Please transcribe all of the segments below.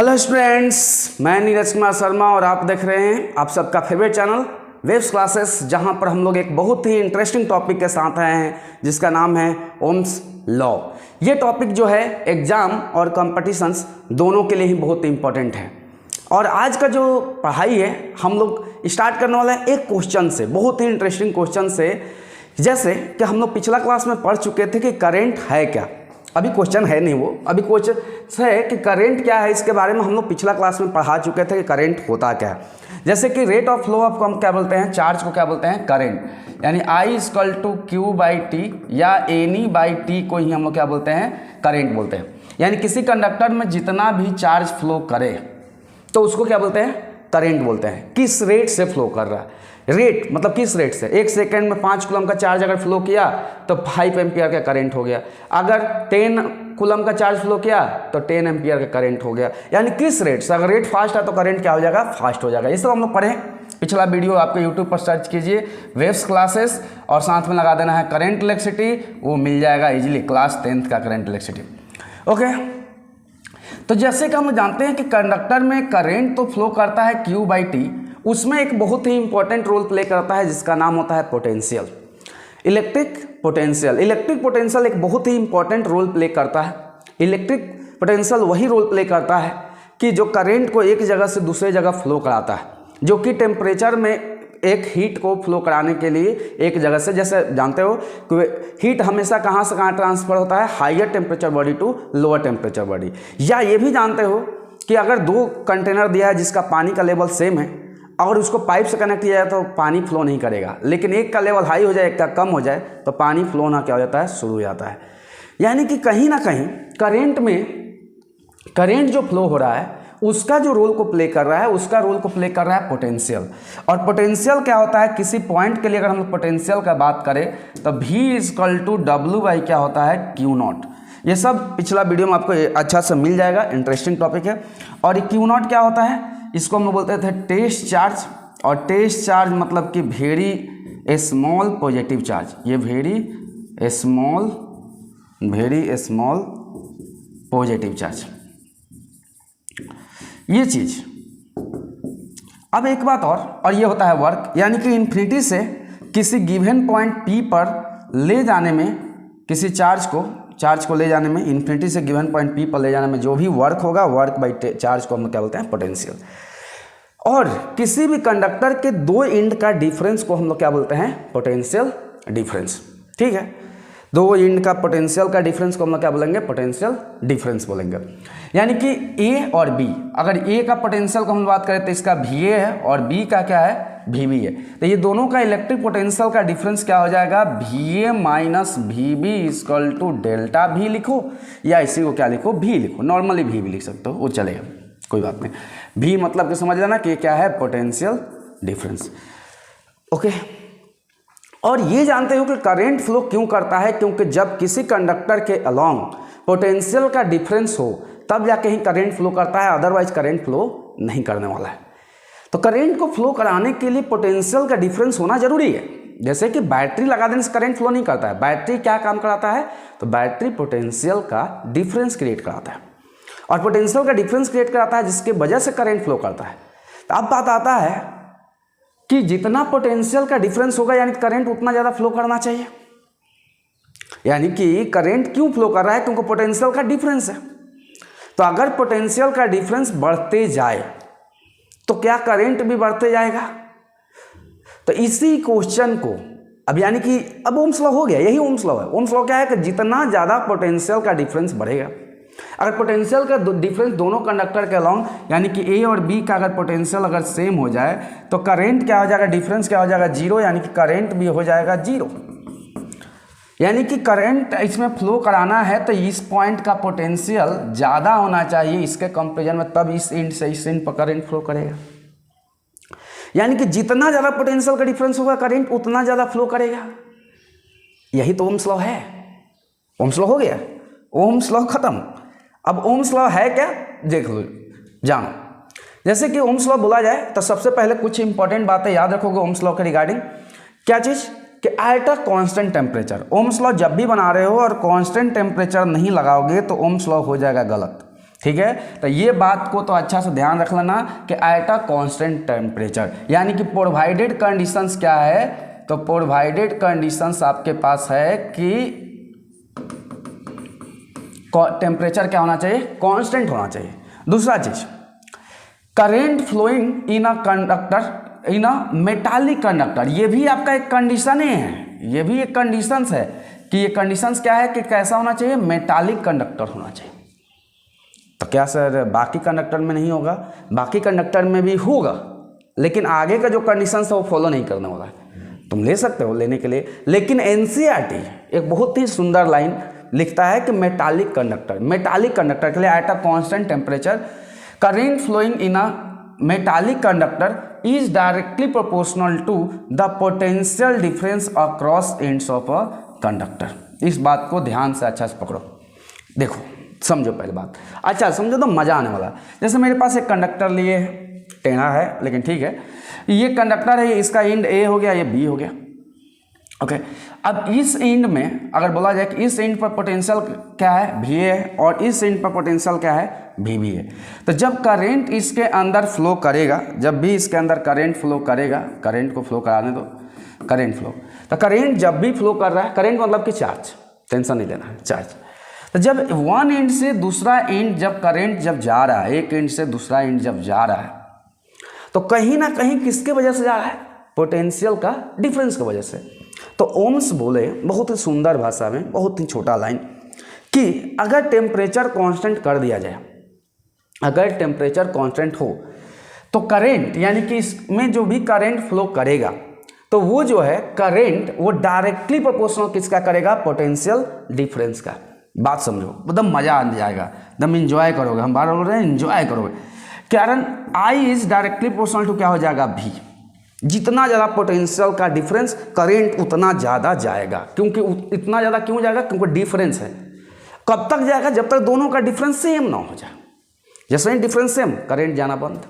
Hello students, मैं नीरज कुमार शर्मा और आप देख रहे हैं आप सबका फेवरेट चैनल वेव्स क्लासेस, जहां पर हम लोग एक बहुत ही इंटरेस्टिंग टॉपिक के साथ आए हैं जिसका नाम है ओम्स लॉ। ये टॉपिक जो है एग्जाम और कॉम्पिटिशन्स दोनों के लिए ही बहुत इंपॉर्टेंट है। और आज का जो पढ़ाई है हम लोग स्टार्ट करने वाला है एक क्वेश्चन से, बहुत ही इंटरेस्टिंग क्वेश्चन से। जैसे कि हम लोग पिछला क्लास में पढ़ चुके थे कि करेंट है क्या। अभी क्वेश्चन है नहीं, वो अभी क्वेश्चन है कि करंट क्या है। इसके बारे में हम लोग पिछला क्लास में पढ़ा चुके थे कि करंट होता क्या है। जैसे कि रेट ऑफ फ्लो ऑफ हम क्या बोलते हैं, चार्ज को क्या बोलते हैं, करंट। यानी I=Q/T या NE/T को ही हम लोग क्या बोलते हैं, करंट बोलते हैं। यानी किसी कंडक्टर में जितना भी चार्ज फ्लो करे तो उसको क्या बोलते हैं, करंट बोलते हैं। किस रेट से फ्लो कर रहा है, रेट मतलब किस रेट से। 1 सेकेंड में 5 कूलम का चार्ज अगर फ्लो किया तो 5 एम्पियर का करंट हो गया। अगर 10 कूलम का चार्ज फ्लो किया तो 10 एम्पियर का करंट हो गया। यानी किस रेट से, अगर रेट फास्ट है तो करंट क्या हो जाएगा, फास्ट हो जाएगा। ये सब हम लोग पढ़े। पिछला वीडियो आपको यूट्यूब पर सर्च कीजिए वेव्स क्लासेस और साथ में लगा देना है करंट इलेक्ट्रिसिटी, वो मिल जाएगा इजीली, क्लास 10th का करंट इलेक्ट्रिसिटी। ओके, तो जैसे कि हम जानते हैं कि कंडक्टर में करंट तो फ्लो करता है Q/T, उसमें एक बहुत ही इंपॉर्टेंट रोल प्ले करता है जिसका नाम होता है potential, electric potential. Electric potential एक बहुत ही इंपॉर्टेंट रोल प्ले करता है। इलेक्ट्रिक पोटेंशियल वही रोल प्ले करता है कि जो करंट को एक जगह से दूसरे जगह फ्लो कराता है, जो कि टेम्परेचर में एक हीट को फ्लो कराने के लिए एक जगह से, जैसे जानते हो कि हीट हमेशा कहाँ से कहाँ ट्रांसफर होता है, higher temperature body to lower temperature body. या ये भी जानते हो कि अगर 2 कंटेनर दिया है जिसका पानी का लेवल सेम है और उसको पाइप से कनेक्ट किया जाए तो पानी फ्लो नहीं करेगा, लेकिन एक का लेवल हाई हो जाए एक का कम हो जाए तो पानी फ्लो ना क्या हो जाता है, शुरू हो जाता है। यानी कि कहीं ना कहीं करंट में, करंट जो फ्लो हो रहा है उसका जो रोल को प्ले कर रहा है, उसका रोल को प्ले कर रहा है पोटेंशियल। और पोटेंशियल क्या होता है, किसी पॉइंट के लिए अगर हम लोग पोटेंशियल का बात करें तो V=W/ क्या होता है, Q0। ये सब पिछला वीडियो में आपको अच्छा से मिल जाएगा, इंटरेस्टिंग टॉपिक है। और ये Q0 क्या होता है, इसको हम लोग बोलते थे टेस्ट चार्ज। और टेस्ट चार्ज मतलब कि वेरी स्मॉल पॉजिटिव चार्ज। ये वेरी स्मॉल पॉजिटिव चार्ज, ये चीज। अब एक बात और ये होता है वर्क। यानी कि इन्फिनिटी से किसी गिवन पॉइंट P पर ले जाने में, किसी चार्ज को ले जाने में, इन्फिनिटी से गिवन पॉइंट P पर ले जाने में जो भी वर्क होगा, वर्क बाई चार्ज को हम क्या बोलते हैं, पोटेंशियल। और किसी भी कंडक्टर के 2 एंड का डिफरेंस को हम लोग क्या बोलते हैं, पोटेंशियल डिफरेंस। ठीक है, 2 एंड का पोटेंशियल का डिफरेंस को हम लोग क्या बोलेंगे, पोटेंशियल डिफरेंस बोलेंगे। यानी कि A और B, अगर A का पोटेंशियल को हम बात करें तो इसका VA है और B का क्या है, VB है। तो ये दोनों का इलेक्ट्रिक पोटेंशियल का डिफरेंस क्या हो जाएगा, VA - VB = ΔV लिखो, या इसी को क्या लिखो, V लिखो। नॉर्मली V भी लिख सकते हो, वो चलेगा, कोई बात नहीं। V मतलब कि समझ लेना कि क्या है, पोटेंशियल डिफरेंस। ओके, और ये जानते हो कि करंट फ्लो क्यों करता है, क्योंकि जब किसी कंडक्टर के अलोंग पोटेंशियल का डिफरेंस हो तब जाके ही करंट फ्लो करता है, अदरवाइज करंट फ्लो नहीं करने वाला है। तो करंट को फ्लो कराने के लिए पोटेंशियल का डिफरेंस होना जरूरी है। जैसे कि बैटरी लगा देने से करंट फ्लो नहीं करता है। बैटरी क्या काम कराता है, तो बैटरी पोटेंशियल का डिफरेंस क्रिएट कराता है, और पोटेंशियल का डिफरेंस क्रिएट कराता है जिसके वजह से करंट फ्लो करता है। तो अब बात आता है कि जितना पोटेंशियल का डिफरेंस होगा यानी करंट उतना ज़्यादा फ्लो करना चाहिए। यानी कि करंट क्यों फ्लो कर रहा है, क्योंकि पोटेंशियल का डिफरेंस है। तो अगर पोटेंशियल का डिफरेंस बढ़ते जाए तो क्या करंट भी बढ़ते जाएगा। तो इसी क्वेश्चन को अब, यानी कि अब ओम्स लॉ हो गया, यही ओम्स लॉ है। ओम्स लॉ क्या है कि जितना ज़्यादा पोटेंशियल का डिफरेंस बढ़ेगा, अगर पोटेंशियल का डिफरेंस दोनों कंडक्टर के अलोंग, यानी कि A और B का अगर पोटेंशियल अगर सेम हो जाए तो करंट क्या हो जाएगा, डिफरेंस क्या हो जाएगा, 0। यानी कि करंट भी हो जाएगा 0। यानी कि करंट इसमें फ्लो कराना है तो इस पॉइंट का पोटेंशियल ज़्यादा होना चाहिए इसके कंपेरिजन में, तब इस एंड से इस एंड पर करंट फ्लो करेगा। यानी कि जितना ज़्यादा पोटेंशियल का डिफरेंस होगा करंट उतना ज़्यादा फ्लो करेगा। यही तो ओम्स लॉ है। ओम्स लॉ हो गया, ओम्स लॉ खत्म। अब ओम्स लॉ है क्या, देख लो, जानो। जैसे कि ओम्स लॉ बोला जाए तो सबसे पहले कुछ इंपॉर्टेंट बातें याद रखोगे ओम्स लॉ के रिगार्डिंग। क्या चीज़, कि eight a constant temperature. Ohm's law जब भी बना रहे हो और कांस्टेंट टेम्परेचर नहीं लगाओगे तो ओम्स लॉ हो जाएगा गलत। ठीक है, तो ये बात को तो अच्छा से ध्यान रख लेना कि एट अ कांस्टेंट टेम्परेचर, यानी कि प्रोवाइडेड कंडीशंस क्या है, तो प्रोवाइडेड कंडीशंस आपके पास है कि टेम्परेचर क्या होना चाहिए, कांस्टेंट होना चाहिए। दूसरा चीज, current flowing in a conductor in a metallic conductor, ये भी आपका एक कंडीशन ही है, ये भी एक कंडीशंस है कि ये कंडीशंस क्या है कि कैसा होना चाहिए, मेटालिक कंडक्टर होना चाहिए। तो क्या सर बाकी कंडक्टर में नहीं होगा, बाकी कंडक्टर में भी होगा, लेकिन आगे का जो कंडीशंस है वो फॉलो नहीं करने वाला है। तुम ले सकते हो लेने के लिए, लेकिन एनसीईआरटी एक बहुत ही सुंदर लाइन लिखता है कि मेटालिक कंडक्टर के लिए at a constant temperature current flowing in a metallic conductor is directly proportional to the potential difference across ends of a conductor. इस बात को ध्यान से अच्छा से पकड़ो, देखो समझो पहले बात, अच्छा समझो तो मजा आने वाला। जैसे मेरे पास एक कंडक्टर लिए है, टेढ़ा है लेकिन ठीक है, ये कंडक्टर है, इसका एंड ए हो गया, ये बी हो गया, ओके। अब इस एंड में अगर बोला जाए कि इस एंड पर पोटेंशियल क्या है, वी है, और इस एंड पर पोटेंशियल क्या है, वी भी है। तो जब करंट इसके अंदर फ्लो करेगा, जब भी इसके अंदर करंट फ्लो करेगा, करंट को फ्लो कराने दो, करंट फ्लो, तो करंट जब भी फ्लो कर रहा है, करंट मतलब कि चार्ज, टेंशन नहीं लेना है, चार्ज। तो जब वन एंड से दूसरा एंड जब करंट जब जा रहा है, एक एंड से दूसरा एंड जब जा रहा है, तो कहीं ना कहीं किसके वजह से जा रहा है, पोटेंशियल का डिफरेंस की वजह से। तो ओम्स बोले बहुत ही सुंदर भाषा में, बहुत ही छोटा लाइन, कि अगर टेम्परेचर कांस्टेंट कर दिया जाए, अगर टेम्परेचर कांस्टेंट हो तो करंट, यानी कि इसमें जो भी करंट फ्लो करेगा, तो वो जो है करंट वो डायरेक्टली प्रोपोर्शनल किसका करेगा, पोटेंशियल डिफरेंस का। बात समझो, एकदम मजा आ जाएगा, एकदम इंजॉय करोगे, हम बार बोल रहे हैं इंजॉय करोगे। कारण I is directly proportional to क्या हो जाएगा, भी। जितना ज़्यादा पोटेंशियल का डिफरेंस, करंट उतना ज़्यादा जाएगा। क्योंकि इतना ज़्यादा क्यों जाएगा, क्योंकि डिफरेंस है। कब तक जाएगा, जब तक दोनों का डिफरेंस सेम ना हो जाए। जैसे ही डिफरेंस सेम, करंट जाना बंद,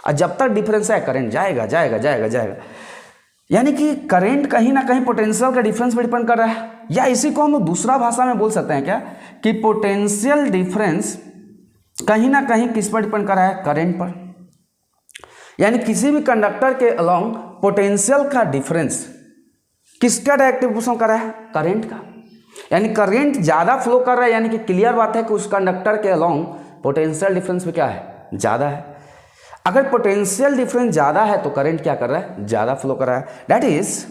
और जब तक डिफरेंस है करंट जाएगा जाएगा जाएगा जाएगा। यानी कि करंट कहीं ना कहीं पोटेंशियल का डिफरेंस पर डिपेंड कर रहा है, या इसी को हम दूसरा भाषा में बोल सकते हैं क्या, कि पोटेंशियल डिफरेंस कहीं ना कहीं किस पर डिपेंड कर रहा है, करंट पर। यानी किसी भी कंडक्टर के अलोंग पोटेंशियल का डिफरेंस किसका डायरेक्टली प्रोपोर्शनल कर रहा है, करंट का। यानी करंट ज़्यादा फ्लो कर रहा है, यानी कि क्लियर बात है कि उस कंडक्टर के अलोंग पोटेंशियल डिफरेंस भी क्या है, ज़्यादा है। अगर पोटेंशियल डिफरेंस ज़्यादा है तो करंट क्या कर रहा है, ज़्यादा फ्लो कर रहा है। दैट इज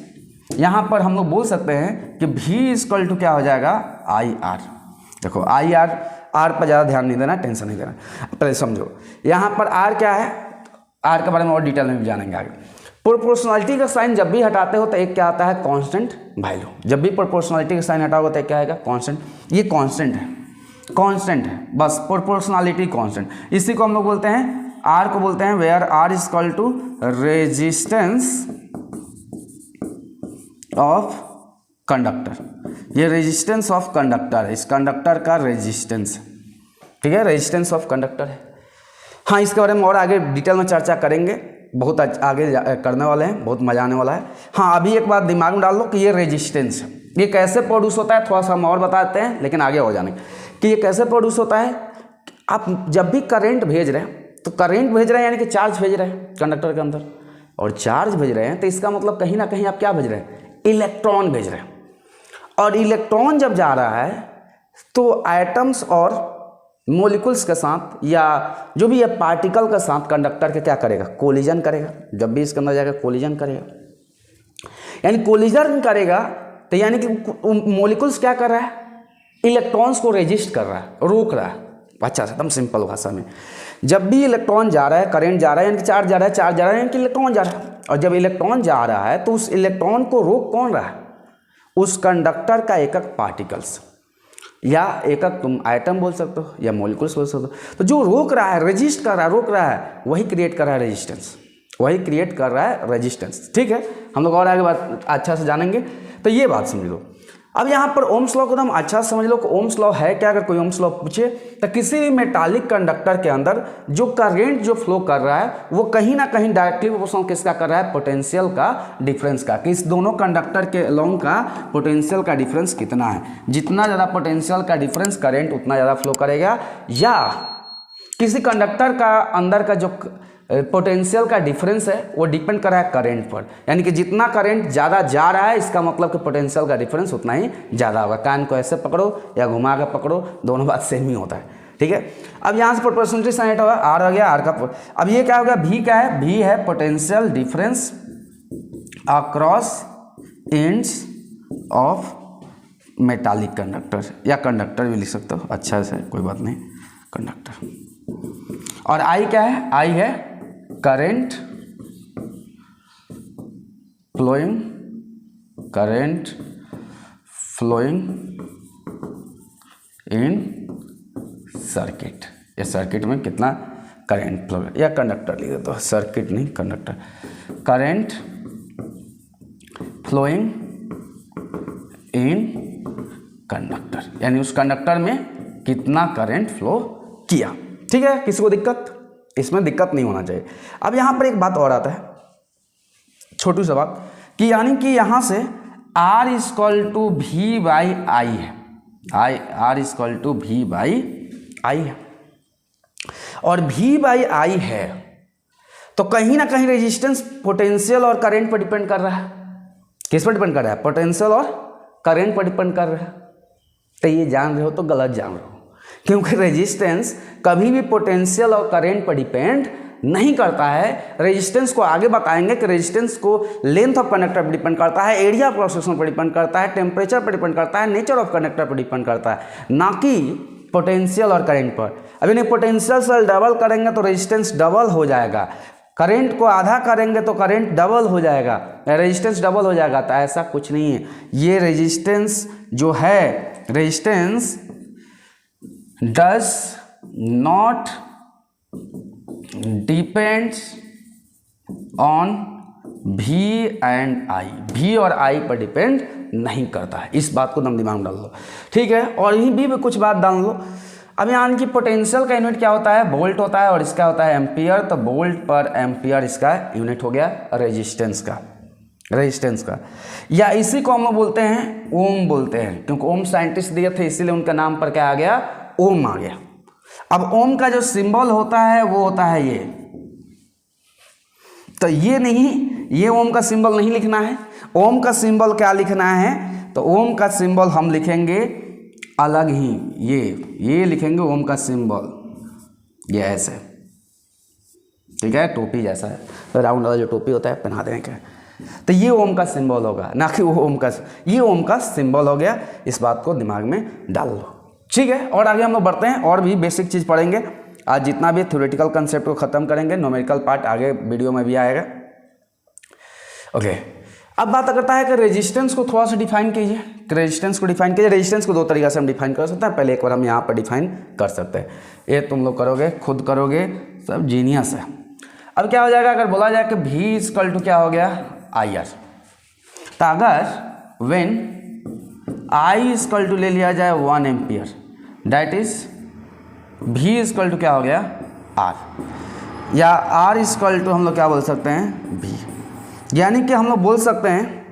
यहाँ पर हम लोग बोल सकते हैं कि V इक्वल टू क्या हो जाएगा, आई आर। देखो आई आर, आर पर ज़्यादा ध्यान नहीं देना, टेंशन नहीं देना, पहले समझो। यहाँ पर आर क्या है, आर के बारे में और डिटेल में भी जानेंगे आगे। प्रोपोर्शनलिटी का साइन जब भी हटाते हो तो एक क्या आता है, कांस्टेंट वैल्यू। जब भी प्रोपोर्शनलिटी का साइन हटाओगे तो क्या आएगा, कांस्टेंट। ये कांस्टेंट है, कांस्टेंट है बस, प्रोपोर्शनलिटी कांस्टेंट। इसी को हम लोग बोलते हैं, आर को बोलते हैं where R is equal to resistance of conductor. ये रेजिस्टेंस ऑफ कंडक्टर है, इस कंडक्टर का रेजिस्टेंस, ठीक है, रेजिस्टेंस ऑफ कंडक्टर है। हाँ, इसके बारे में और आगे डिटेल में चर्चा करेंगे, बहुत आगे करने वाले हैं, बहुत मजा आने वाला है। हाँ, अभी एक बात दिमाग में डाल लो कि ये रेजिस्टेंस है, ये कैसे प्रोड्यूस होता है, थोड़ा सा हम और बताते हैं, लेकिन आगे हो जाने कि ये कैसे प्रोड्यूस होता है। आप जब भी करंट भेज रहे हैं, तो करंट भेज रहे हैं यानी कि चार्ज भेज रहे हैं कंडक्टर के अंदर, और चार्ज भेज रहे हैं तो इसका मतलब कहीं ना कहीं आप क्या भेज रहे हैं, इलेक्ट्रॉन भेज रहे हैं। और इलेक्ट्रॉन जब जा रहा है तो एटम्स और मोलिकुल्स के साथ, या जो भी है पार्टिकल के साथ कंडक्टर के क्या करेगा, कोलिजन करेगा। जब भी इसके अंदर जाएगा कोलिजन करेगा, यानी कोलिजन करेगा तो यानी कि मोलिकुल्स क्या कर रहा है, इलेक्ट्रॉन्स को रेजिस्ट कर रहा है, रोक रहा है। अच्छा से एकदम सिंपल भाषा में, जब भी इलेक्ट्रॉन जा रहा है, करंट जा रहा है यानी कि चार्ज जा रहा है, चार्ज जा रहा है यानी कि इलेक्ट्रॉन जा रहा है। और जब इलेक्ट्रॉन जा रहा है तो उस इलेक्ट्रॉन को रोक कौन रहा है, उस कंडक्टर का एकक पार्टिकल्स, या एकक तुम आइटम बोल सकते हो या मॉलिक्यूल्स बोल सकते हो। तो जो रोक रहा है, रेजिस्ट कर रहा है, रोक रहा है, वही क्रिएट कर रहा है रेजिस्टेंस, वही क्रिएट कर रहा है रेजिस्टेंस। ठीक है, हम लोग और आगे बात अच्छा से जानेंगे। तो ये बात समझ लो। अब यहाँ पर ओम्स लॉ को एकदम अच्छा से समझ लो कि ओम्स लॉ है क्या। अगर कोई ओम्स लॉ पूछे तो किसी भी मेटालिक कंडक्टर के अंदर जो करंट जो फ्लो कर रहा है वो कहीं ना कहीं डायरेक्टली प्रोपोर्शनल किसका कर रहा है, पोटेंशियल का डिफरेंस का, कि इस दोनों कंडक्टर के अलोंग का पोटेंशियल का डिफरेंस कितना है। जितना ज़्यादा पोटेंशियल का डिफरेंस करंट उतना ज़्यादा फ्लो करेगा, या किसी कंडक्टर का अंदर का जो पोटेंशियल का डिफरेंस है वो डिपेंड कर रहा है करंट पर, यानी कि जितना करंट ज़्यादा जा रहा है इसका मतलब कि पोटेंशियल का डिफरेंस उतना ही ज़्यादा होगा। कान को ऐसे पकड़ो या घुमा कर पकड़ो, दोनों बात सेम ही होता है, ठीक है। अब यहाँ से प्रोपोर्शनलिटी साइन होगा, आर हो गया, आर का अब ये क्या हो गया, भी क्या है, भी है potential difference across ends of metallic conductor, या कंडक्टर भी लिख सकते हो, अच्छा से कोई बात नहीं, कंडक्टर। और आई क्या है, आई है current flowing, current flowing in circuit, या सर्किट में कितना करंट फ्लो, या कंडक्टर लिख देते हो, सर्किट नहीं conductor, current flowing in conductor, यानी उस कंडक्टर में कितना करंट फ्लो किया, ठीक है। किसी को दिक्कत, इसमें दिक्कत नहीं होना चाहिए। अब यहाँ पर एक बात और आता है, छोटी सी बात, कि यानी कि यहाँ से R इक्वल टू भी बाई आई है, R इक्वल टू भी बाई आई है, और भी बाई आई है तो कहीं ना कहीं रेजिस्टेंस पोटेंशियल और करंट पर डिपेंड कर रहा है। किस पर डिपेंड कर रहा है, पोटेंशियल और करंट पर डिपेंड कर रहा है। तो ये जान रहे हो तो गलत जान रहे हो, क्योंकि रेजिस्टेंस कभी भी पोटेंशियल और करंट पर डिपेंड नहीं करता है। रेजिस्टेंस को आगे बताएंगे कि रेजिस्टेंस को लेंथ ऑफ कंडक्टर पर डिपेंड करता है, एरिया क्रॉस सेक्शन पर डिपेंड करता है, टेम्परेचर पर डिपेंड करता है, नेचर ऑफ कंडक्टर पर डिपेंड करता है, ना कि पोटेंशियल और करंट पर। अभी नहीं, पोटेंशियल से डबल करेंगे तो रेजिस्टेंस डबल हो जाएगा, करंट को आधा करेंगे तो करंट डबल हो जाएगा, रेजिस्टेंस डबल हो जाएगा। तो ऐसा कुछ नहीं है, ये रेजिस्टेंस जो है, resistance does not depends on भी एंड आई, भी और आई पर डिपेंड नहीं करता है। इस बात को दम दिमाग में डाल लो, ठीक है। और यहीं भी कुछ बात डाल लो। अब यहाँ की पोटेंशियल का यूनिट क्या होता है, वोल्ट होता है, और इसका होता है एम्पियर, तो वोल्ट पर एम्पियर इसका यूनिट हो गया रेजिस्टेंस का, रेजिस्टेंस का। या इसी को हम लोग बोलते हैं ओम बोलते हैं, क्योंकि ओम साइंटिस्ट दिए थे इसीलिए उनका नाम पर क्या आ गया, ओम आ गया। अब ओम का जो सिंबल होता है वो होता है ये, तो ये नहीं, ये ओम का सिंबल नहीं लिखना है। ओम का सिंबल क्या लिखना है, तो ओम का सिंबल हम लिखेंगे अलग ही, ये लिखेंगे ओम का सिंबल, ये ऐसे, ठीक है, टोपी जैसा है, तो राउंड वाला जो टोपी होता है पहना दें क्या, तो ये ओम का सिंबल होगा, ना कि वो ओम का, ये ओम का सिंबल हो गया। इस बात को दिमाग में डाल लो, ठीक है। और आगे हम लोग बढ़ते हैं, और भी बेसिक चीज़ पढ़ेंगे आज, जितना भी थ्योरेटिकल कंसेप्ट को ख़त्म करेंगे, न्यूमेरिकल पार्ट आगे वीडियो में भी आएगा, ओके। अब बात करता है कि रेजिस्टेंस को थोड़ा सा डिफाइन कीजिए, रेजिस्टेंस को डिफाइन कीजिए। रेजिस्टेंस को दो तरीका से हम डिफाइन कर सकते हैं, पहले एक बार हम यहाँ पर डिफाइन कर सकते हैं, ये तुम लोग करोगे, खुद करोगे, सब जीनियस है। अब क्या हो जाएगा, अगर बोला जाए कि V इक्वल टू क्या हो गया, IR, तो अगर व्हेन I इक्वल टू ले लिया जाए 1 ampere, that is V equal to क्या हो गया, R, या R इक्वल टू हम लोग क्या बोल सकते हैं, V, यानी कि हम लोग बोल सकते हैं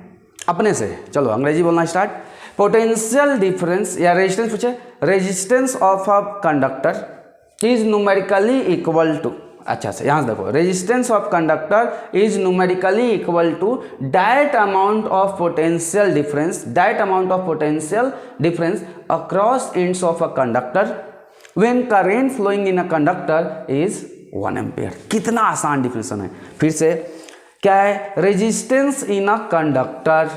अपने से, चलो अंग्रेजी बोलना स्टार्ट। पोटेंशियल डिफरेंस या रेजिस्टेंस पूछे, resistance of a conductor is numerically equal to, अच्छा से यहाँ से देखो, resistance of conductor is numerically equal to that amount of potential difference, that amount of potential difference across ends of a conductor when current flowing in a conductor is 1 ampere. कितना आसान definition है, फिर से क्या है, resistance in a conductor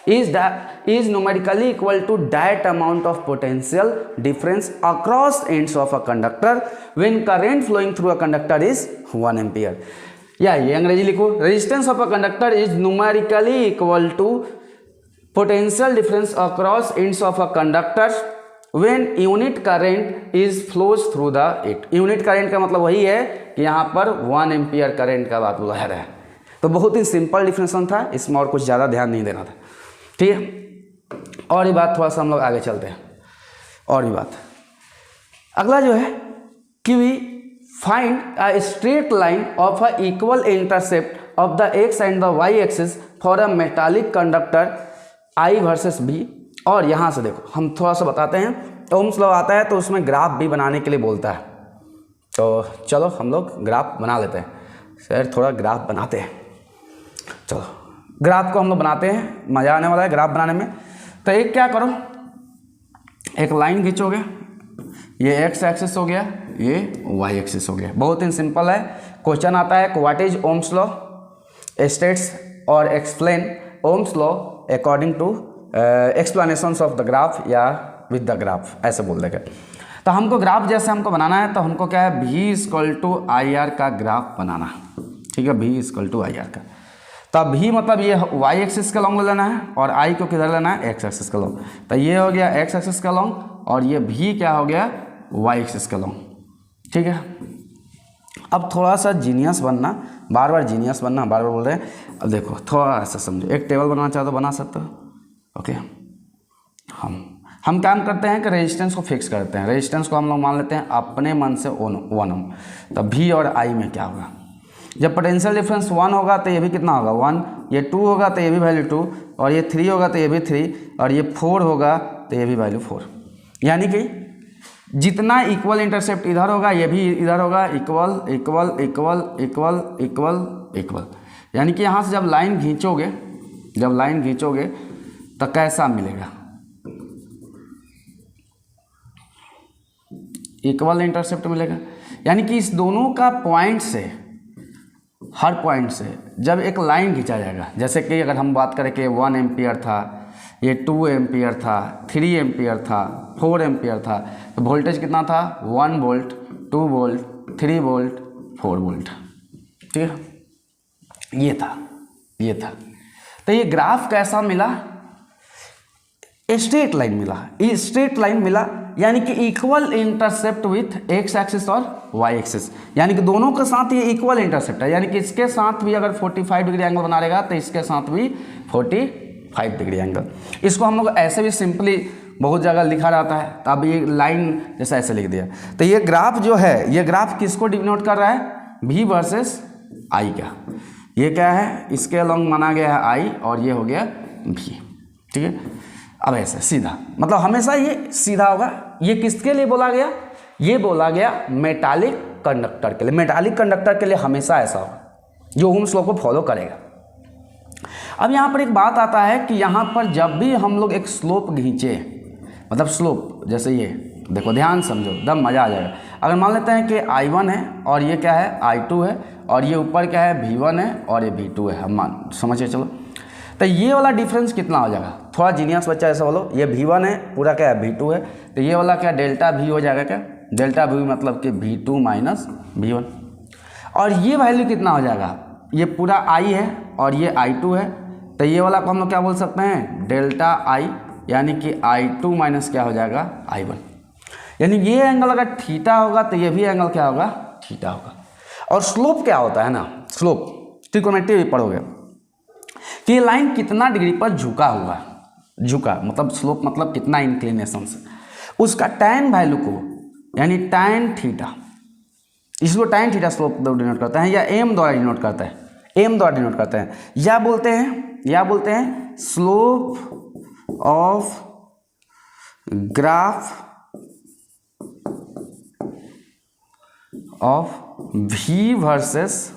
is numerically equal to that amount of potential difference across ends of a conductor when current flowing through a conductor is 1 ampere। या ये अंग्रेजी लिखो, resistance of a conductor is numerically equal to potential difference across ends of a conductor when unit current is flows through the it. Unit current का मतलब वही है कि यहाँ पर 1 एम्पियर करंट का बात बुलाया रहा है। तो बहुत ही सिंपल डिफिनेशन था, इसमें और कुछ ज़्यादा ध्यान नहीं देना था, ठीक है। और ये बात थोड़ा सा हम लोग आगे चलते हैं, और भी बात। अगला जो है कि we find a straight line of a equal intercept of the x and the y axis for a metallic conductor I versus b. और यहाँ से देखो हम थोड़ा सा बताते हैं, ओम्स लॉ आता है तो उसमें ग्राफ भी बनाने के लिए बोलता है, तो चलो हम लोग ग्राफ बना लेते हैं। सर थोड़ा ग्राफ बनाते हैं, चलो ग्राफ को हम लोग बनाते हैं, मज़ा आने वाला है ग्राफ बनाने में। तो एक क्या करो, एक लाइन खींचोगे, ये एक्स एक्सिस हो गया, ये वाई एक्सिस हो गया। बहुत ही सिंपल है। क्वेश्चन आता है what is Ohm's law, states और explain Ohm's law according to explanations of the graph या विद द ग्राफ, ऐसे बोल देंगे। तो हमको ग्राफ जैसे हमको बनाना है, तो हमको क्या है, भी इक्वल टू आई आर का ग्राफ बनाना, ठीक है, भी इक्वल टू आई आर का। तब भी मतलब ये वाई एक्सिस का लॉन्ग लेना है और आई को किधर लेना है, एक्स एक्सिस का लॉन्ग। तो ये हो गया एक्स एक्सिस का लॉन्ग और ये भी क्या हो गया, वाई एक्सिस का लॉन्ग, ठीक है। अब थोड़ा सा जीनियस बनना, बार बार जीनियस बनना, बार बार बोल रहे हैं। अब देखो थोड़ा सा समझो, एक टेबल बनाना चाहो तो बना सकते हो, ओके। हम काम करते हैं कि रेजिस्टेंस को फिक्स करते हैं। रेजिस्टेंस को हम लोग मान लेते हैं अपने मन से 1 ओम। तो भी और आई में क्या होगा, जब पोटेंशियल डिफरेंस 1 होगा तो ये भी कितना होगा 1, ये 2 होगा तो ये भी वैल्यू 2, और ये 3 होगा तो ये भी 3, और ये 4 होगा तो ये भी वैल्यू 4। यानी कि जितना इक्वल इंटरसेप्ट इधर होगा ये भी इधर होगा, equal equal equal equal equal equal. यानी कि यहाँ से जब लाइन खींचोगे तो कैसा मिलेगा, इक्वल इंटरसेप्ट मिलेगा। यानी कि इस दोनों का पॉइंट से, हर पॉइंट से जब एक लाइन खींचा जाएगा, जैसे कि अगर हम बात करें कि 1 एम्पियर था, ये 2 एम्पियर था, 3 एम्पियर था, 4 एम्पियर था, तो वोल्टेज कितना था 1 वोल्ट, 2 वोल्ट, 3 वोल्ट, 4 वोल्ट, ठीक है। ये था। तो ये ग्राफ कैसा मिला, स्ट्रेट लाइन मिला, ये स्ट्रेट लाइन मिला, यानी कि equal intercept with x axis और वाई एक्सिस, यानी कि दोनों के साथ ये इक्वल इंटरसेप्ट है। यानी कि इसके साथ भी अगर 45 डिग्री एंगल बना रहेगा तो इसके साथ भी 45 डिग्री एंगल। इसको हम लोग ऐसे भी सिंपली बहुत जगह लिखा जाता है, तो अब ये लाइन जैसा ऐसे लिख दिया। तो ये ग्राफ जो है, ये ग्राफ किसको डिनोट कर रहा है, भी वर्सेस आई का। ये क्या है, इसके अलॉन्ग माना गया है आई और ये हो गया भी, ठीक है। अब ऐसे सीधा, मतलब हमेशा ये सीधा होगा। ये किसके लिए बोला गया, ये बोला गया मेटालिक कंडक्टर के लिए। मेटालिक कंडक्टर के लिए हमेशा ऐसा होगा जो ओम्स लॉ को फॉलो करेगा। अब यहाँ पर एक बात आता है कि यहाँ पर जब भी हम लोग एक स्लोप खींचे, मतलब स्लोप जैसे ये देखो, ध्यान समझो, दम मज़ा आ जाएगा। अगर मान लेते हैं कि I1 है और ये क्या है I2 है, और ये ऊपर क्या है V1 है और ये V2 है, हम समझिए चलो। तो ये वाला डिफरेंस कितना हो जाएगा, थोड़ा जीनियस बच्चा ऐसा बोलो, ये V1 है, पूरा क्या है V2 है, तो ये वाला क्या डेल्टा V हो जाएगा, क्या डेल्टा V मतलब कि V2 माइनस V1। और ये वैल्यू कितना हो जाएगा, ये पूरा I है और ये I2 है, तो ये वाला को हम लोग क्या बोल सकते हैं, डेल्टा I, यानी कि I2 माइनस क्या हो जाएगा I1। यानी ये एंगल अगर थीटा होगा तो ये भी एंगल क्या होगा, थीटा होगा। और स्लोप क्या होता है ना, स्लोप ट्रिग्नोमेट्री भी पढ़ोगे कि ये लाइन कितना डिग्री पर झुका हुआ, झुका मतलब स्लोप मतलब कितना इंक्लिनेशन से, उसका टैन वैल्यू को, यानी टैन थीटा, इसको टैन थीटा स्लोप डिनोट करते हैं, या एम द्वारा डिनोट करते हैं, एम द्वारा डिनोट करते हैं, या बोलते हैं slope of graph of V versus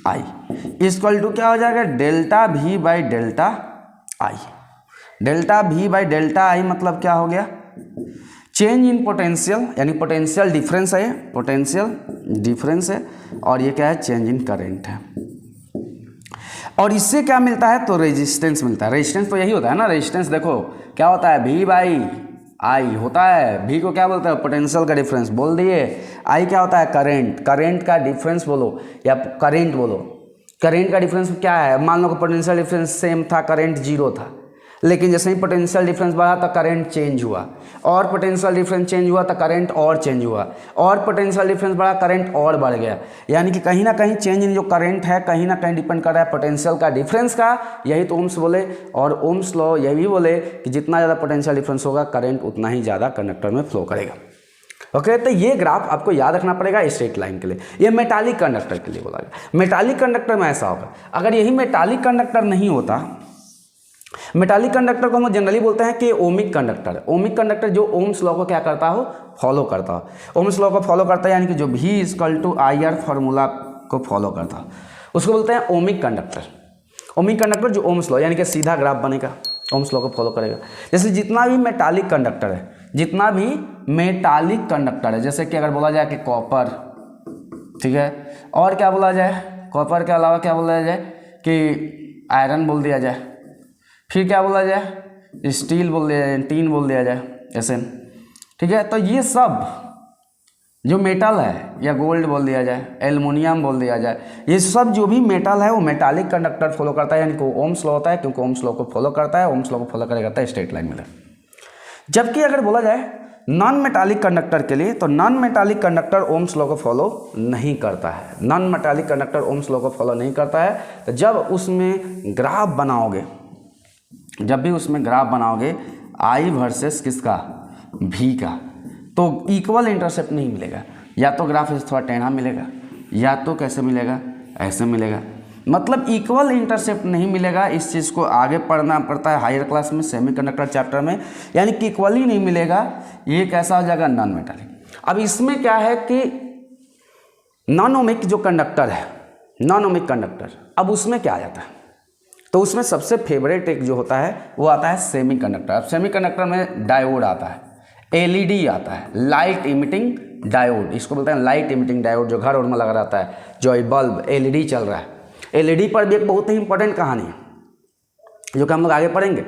I equal to क्या हो जाएगा, delta V by delta I। Delta V by delta I मतलब क्या हो गया, चेंज इन पोटेंशियल, यानी पोटेंशियल डिफरेंस है, पोटेंशियल डिफरेंस है, और ये क्या है, चेंज इन करंट है। और इससे क्या मिलता है, तो रेजिस्टेंस मिलता है। रेजिस्टेंस तो यही होता है ना, रेजिस्टेंस देखो क्या होता है, V बाई I होता है, V को क्या बोलते हैं, पोटेंशियल का डिफरेंस बोल दिए, I क्या होता है, करंट, करंट का डिफरेंस बोलो या करंट बोलो। करंट का डिफरेंस क्या है, मान लो कि पोटेंशियल डिफरेंस सेम था, करंट 0 था, लेकिन जैसे ही पोटेंशियल डिफरेंस बढ़ा तो करंट चेंज हुआ, और पोटेंशियल डिफरेंस चेंज हुआ तो करंट और चेंज हुआ, और पोटेंशियल डिफरेंस बढ़ा, करंट और बढ़ गया। यानी कि कहीं ना कहीं चेंज इन जो करंट है कहीं ना कहीं डिपेंड कर रहा है पोटेंशियल का डिफरेंस का। यही तो ओम्स बोले, और ओम्स लॉ यही भी बोले कि जितना ज़्यादा पोटेंशियल डिफरेंस होगा करंट उतना ही ज़्यादा कंडक्टर में फ्लो करेगा। ओके, तो ये ग्राफ आपको याद रखना पड़ेगा स्ट्रेट लाइन के लिए। ये मेटालिक कंडक्टर के लिए बोला गया। मेटालिक कंडक्टर में ऐसा होगा, अगर यही मेटालिक कंडक्टर नहीं होता मेटालिक कंडक्टर को हम जनरली बोलते हैं कि ओमिक कंडक्टर। ओमिक कंडक्टर जो ओम्स लॉ को क्या करता हो, फॉलो करता हो। ओम्स लॉ को फॉलो करता है, यानी कि जो V = IR फार्मूला को फॉलो करता हो, उसको बोलते हैं ओमिक कंडक्टर। ओमिक कंडक्टर जो ओम्स लॉ, यानी कि सीधा ग्राफ बनेगा, ओम्स लॉ को फॉलो करेगा। जैसे जितना भी मेटालिक कंडक्टर है, जितना भी मेटालिक कंडक्टर है, जैसे कि अगर बोला जाए कि कॉपर, ठीक है, और क्या बोला जाए, कॉपर के अलावा क्या बोला जाए कि आयरन बोल दिया जाए, फिर क्या बोला जाए, स्टील बोल दिया जाए, टीन बोल दिया जाए, ऐसे, ठीक है। तो ये सब जो मेटल है, या गोल्ड बोल दिया जाए, एल्युमिनियम बोल दिया जाए, ये सब जो भी मेटल है वो मेटालिक कंडक्टर फॉलो करता है, यानी कि ओम्स लॉ होता है, क्योंकि ओम्स लॉ को फॉलो करता है। ओम्स लॉ को फॉलो करेगा तो स्ट्रेट लाइन मिले। जबकि अगर बोला जाए नॉन मेटालिक कंडक्टर के लिए, तो non metallic conductor Ohm's law को फॉलो नहीं करता है। Non metallic conductor Ohm's law को फॉलो नहीं करता है। तो जब उसमें ग्राफ बनाओगे, जब भी उसमें ग्राफ बनाओगे I वर्सेस किसका, V का, तो इक्वल इंटरसेप्ट नहीं मिलेगा। या तो ग्राफ थोड़ा टेढ़ा मिलेगा, या तो कैसे मिलेगा, ऐसे मिलेगा, मतलब इक्वल इंटरसेप्ट नहीं मिलेगा। इस चीज़ को आगे पढ़ना पड़ता है हायर क्लास में, सेमीकंडक्टर चैप्टर में, यानी कि इक्वली नहीं मिलेगा। ये कैसा हो जाएगा, नॉन मेटालिक। अब इसमें क्या है कि नॉन ओमिक जो कंडक्टर है, नॉन ओमिक कंडक्टर, अब उसमें क्या आ जाता है, तो उसमें सबसे फेवरेट एक जो होता है वो आता है सेमीकंडक्टर। अब सेमीकंडक्टर में डायोड आता है, LED आता है, लाइट इमिटिंग डायोड, इसको बोलते हैं लाइट इमिटिंग डायोड, जो घर और में लगा रहता है, जो बल्ब LED चल रहा है। LED पर भी एक बहुत ही इंपॉर्टेंट कहानी है जो कि हम लोग आगे पढ़ेंगे।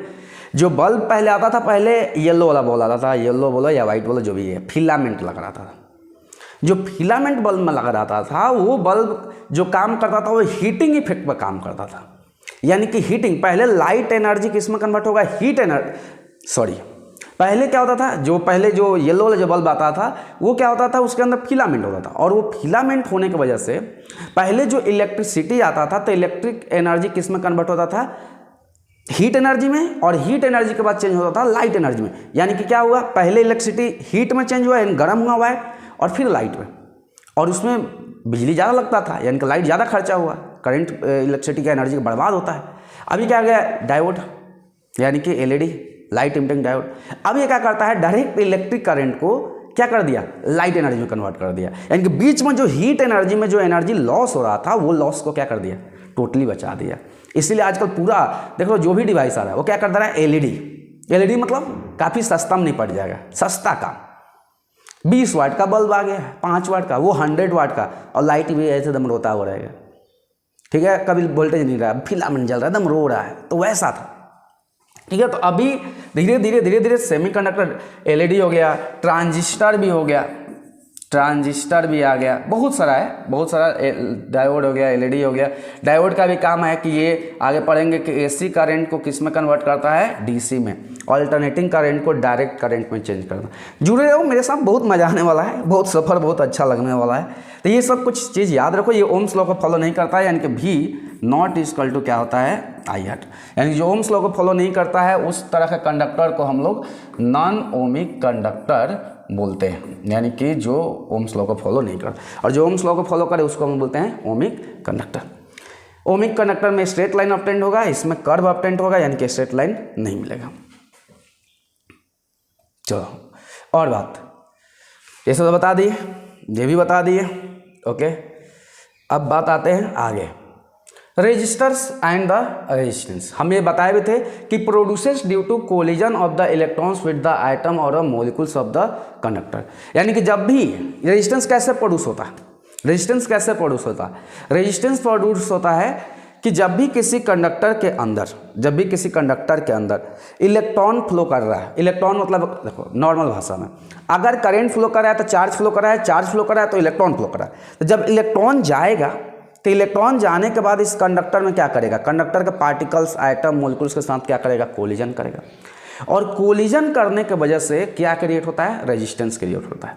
जो बल्ब पहले आता था, पहले येलो वाला बल्ब आता था, येलो बोलो या वाइट बोलो जो भी है, फिलामेंट लगा रहता था। जो फिलामेंट बल्ब में लगा रहता था, वो बल्ब जो काम करता था वो हीटिंग इफेक्ट पर काम करता था, यानी कि हीटिंग, पहले लाइट एनर्जी किस में कन्वर्ट होगा, हीट एनर्जी, सॉरी, पहले क्या होता था, जो पहले जो येलो वाला जो बल्ब आता था वो क्या होता था, उसके अंदर फिलामेंट होता था, और वो फिलामेंट होने की वजह से पहले जो इलेक्ट्रिसिटी आता था, तो इलेक्ट्रिक एनर्जी किस में कन्वर्ट होता था, हीट एनर्जी में, और हीट एनर्जी के बाद चेंज होता था लाइट एनर्जी में। यानी कि क्या हुआ, पहले इलेक्ट्रिसिटी हीट में चेंज हुआ, यानी गर्म हुआ है, और फिर लाइट में, और उसमें बिजली ज़्यादा लगता था, यानी कि लाइट ज़्यादा खर्चा हुआ, करंट इलेक्ट्रिसिटी का एनर्जी बर्बाद होता है। अभी क्या आ गया, डायोड, यानी कि LED, लाइट इमिटिंग डायोड। अब ये क्या करता है, डायरेक्ट इलेक्ट्रिक करंट को क्या कर दिया, लाइट एनर्जी में कन्वर्ट कर दिया, यानी कि बीच में जो हीट एनर्जी में जो एनर्जी लॉस हो रहा था, वो लॉस को क्या कर दिया, टोटली बचा दिया। इसीलिए आजकल पूरा देख लो, जो भी डिवाइस आ रहा है वो क्या कर दे रहा है, LED मतलब काफ़ी सस्ता में निपट जाएगा, सस्ता काम। 20 वाट का बल्ब आ गया है, 5 वाट का, वो 100 वाट का, और लाइट भी ऐसे दम रोता हुआ रहेगा, ठीक है, कभी वोल्टेज नहीं रहा, फिलामेंट जल रहा है, दम रो रहा है, तो वैसा था, ठीक है। तो अभी धीरे धीरे सेमीकंडक्टर LED हो गया, ट्रांजिस्टर भी हो गया, ट्रांजिस्टर भी आ गया, बहुत सारा है, बहुत सारा डायोड हो गया, LED हो गया। डायोड का भी काम है कि ये आगे पढ़ेंगे कि AC करंट को किस में कन्वर्ट करता है, DC में, अल्टरनेटिंग करंट को डायरेक्ट करंट में चेंज करना। जुड़े रहो मेरे साथ, बहुत मजा आने वाला है, बहुत सफ़र बहुत अच्छा लगने वाला है। तो ये सब कुछ चीज़ याद रखो। ये ओम्स लॉ को फॉलो नहीं करता है, यानी कि V ≠ क्या होता है, I/R, यानी जो ओम्स लॉ को फॉलो नहीं करता है उस तरह के कंडक्टर को हम लोग नॉन ओमिक कंडक्टर बोलते हैं, यानी कि जो ओम्स लॉ को फॉलो नहीं करता, और जो ओम्स लॉ को फॉलो करे उसको हम बोलते हैं ओमिक कंडक्टर। ओमिक कंडक्टर में स्ट्रेट लाइन ऑब्टेंड होगा, इसमें कर्व ऑब्टेंड होगा, यानी कि स्ट्रेट लाइन नहीं मिलेगा। चलो और बात, ये सब बता दिए, ये भी बता दिए, ओके। अब बात आते हैं आगे, रेजिस्टर्स एंड द रेजिस्टेंस। हम ये बताए भी थे कि produces due to collision of the electrons with the atom और मॉलिक्यूल्स ऑफ द कंडक्टर, यानी कि जब भी रेजिस्टेंस कैसे प्रोड्यूस होता है, रेजिस्टेंस कैसे प्रोड्यूस होता है, रेजिस्टेंस प्रोड्यूस होता है कि जब भी किसी कंडक्टर के अंदर, जब भी किसी कंडक्टर के अंदर इलेक्ट्रॉन फ्लो कर रहा है, इलेक्ट्रॉन मतलब देखो नॉर्मल भाषा में, अगर करंट फ्लो कर रहा है तो चार्ज फ्लो कर रहा है, चार्ज फ्लो कर रहा है तो इलेक्ट्रॉन फ्लो कर रहा है। तो जब इलेक्ट्रॉन जाएगा तो इलेक्ट्रॉन जाने के बाद इस कंडक्टर में क्या करेगा, कंडक्टर के पार्टिकल्स, आइटम, मॉलिक्यूल्स के साथ क्या करेगा, कोलिजन करेगा, और कोलिजन करने के वजह से क्या क्रिएट होता है, रेजिस्टेंस क्रिएट होता है।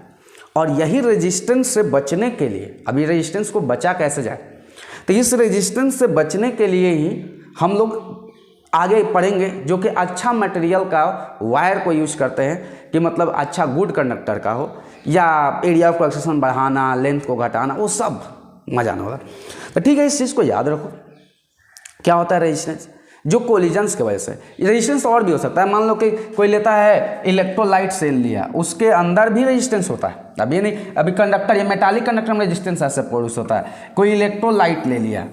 और यही रेजिस्टेंस से बचने के लिए, अभी रेजिस्टेंस को बचा कैसे जाए, तो इस रेजिस्टेंस से बचने के लिए ही हम लोग आगे पढ़ेंगे, जो कि अच्छा मटेरियल का वायर को यूज करते हैं, कि मतलब अच्छा गुड कंडक्टर का हो, या एरिया ऑफ एक्सेशन बढ़ाना, लेंथ को घटाना, वो सब मजा आने वाला। तो ठीक है, इस चीज़ को याद रखो। क्या होता है रेजिस्टेंस, जो कोलिजन्स की वजह से। रेजिस्टेंस और भी हो सकता है, मान लो कि कोई लेता है इलेक्ट्रोलाइट सेल लिया, उसके अंदर भी रेजिस्टेंस होता है। अब ये नहीं, अभी कंडक्टर, ये मेटालिक कंडक्टर में रेजिस्टेंस ऐसे प्रोड्यूस होता है। कोई इलेक्ट्रोलाइट ले लिया,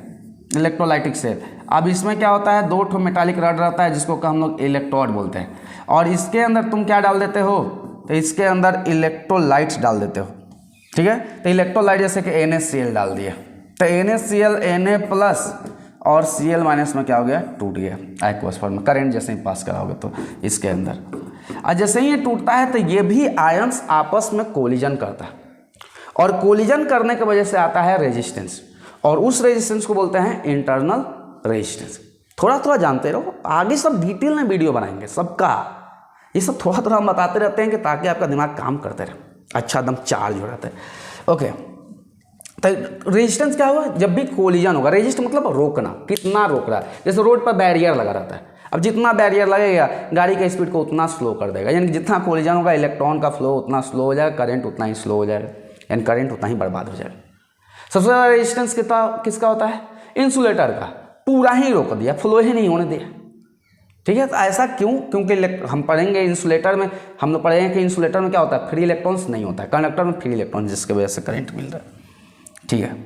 इलेक्ट्रोलाइटिक सेल, अब इसमें क्या होता है, 2 ठो मेटालिक रड रहता है जिसको हम लोग इलेक्ट्रोड बोलते हैं, और इसके अंदर तुम क्या डाल देते हो, तो इसके अंदर इलेक्ट्रोलाइट्स डाल देते हो, ठीक है। तो इलेक्ट्रोलाइट जैसे कि NaCl डाल दिया, तो NaCl Na+ और Cl- में क्या हो गया, टूट गया एक्वस फॉर्म में, करंट जैसे ही पास कराओगे तो इसके अंदर, और जैसे ही ये टूटता है तो ये भी आयंस आपस में कोलिजन करता है, और कोलिजन करने की वजह से आता है रेजिस्टेंस, और उस रेजिस्टेंस को बोलते हैं इंटरनल रेजिस्टेंस। थोड़ा थोड़ा जानते रहो, आगे सब डिटेल में वीडियो बनाएंगे सबका, ये सब थोड़ा थोड़ा हम बताते रहते हैं कि ताकि आपका दिमाग काम करते रहे, अच्छा एकदम चार्ज हो रहता है। ओके, तो रेजिस्टेंस क्या हुआ, जब भी कोलिजन होगा, रेजिस्ट मतलब रोकना, कितना रोक रहा है। जैसे रोड पर बैरियर लगा रहता है, अब जितना बैरियर लगेगा गाड़ी का स्पीड को उतना स्लो कर देगा, यानी जितना कोलिजन होगा इलेक्ट्रॉन का फ्लो उतना स्लो हो जाएगा, करंट उतना ही स्लो हो जाएगा, यानी करंट उतना ही बर्बाद हो जाएगा। सबसे ज़्यादा रेजिस्टेंस किसका होता है, इंसुलेटर का, पूरा ही रोक दिया, फ्लो ही नहीं होने दिया, ठीक है। तो ऐसा क्यों, क्योंकि हम पढ़ेंगे इंसुलेटर में, हम लोग पढ़ेंगे कि इंसुलेटर में क्या होता है, फ्री इलेक्ट्रॉन्स नहीं होता है, कंडक्टर में फ्री इलेक्ट्रॉन, जिसकी वजह से करंट मिल रहा है, ठीक है।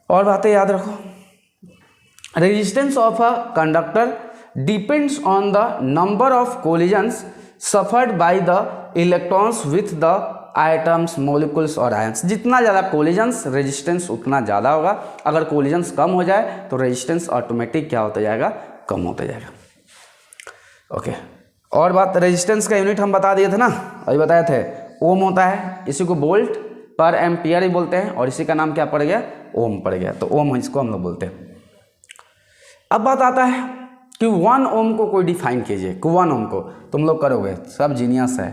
और बातें याद रखो, resistance of a conductor depends on the number of collisions suffered by the electrons with the items, molecules और आयंस। जितना ज़्यादा कोलिजन्स, रेजिस्टेंस उतना ज़्यादा होगा। अगर कोलिजन्स कम हो जाए तो रेजिस्टेंस ऑटोमेटिक क्या होता जाएगा, कम होता जाएगा। ओके, और बात, रेजिस्टेंस का यूनिट हम बता दिए थे ना, अभी बताए थे, ओम होता है, इसी को वोल्ट पर एम्पियर ही बोलते हैं, और इसी का नाम क्या पड़ गया, ओम पड़ गया, तो ओम इसको हम लोग बोलते हैं। अब बात आता है कि 1 ओम को कोई डिफाइन कीजिए, कि 1 ओम को तुम लोग करोगे, सब जीनियस है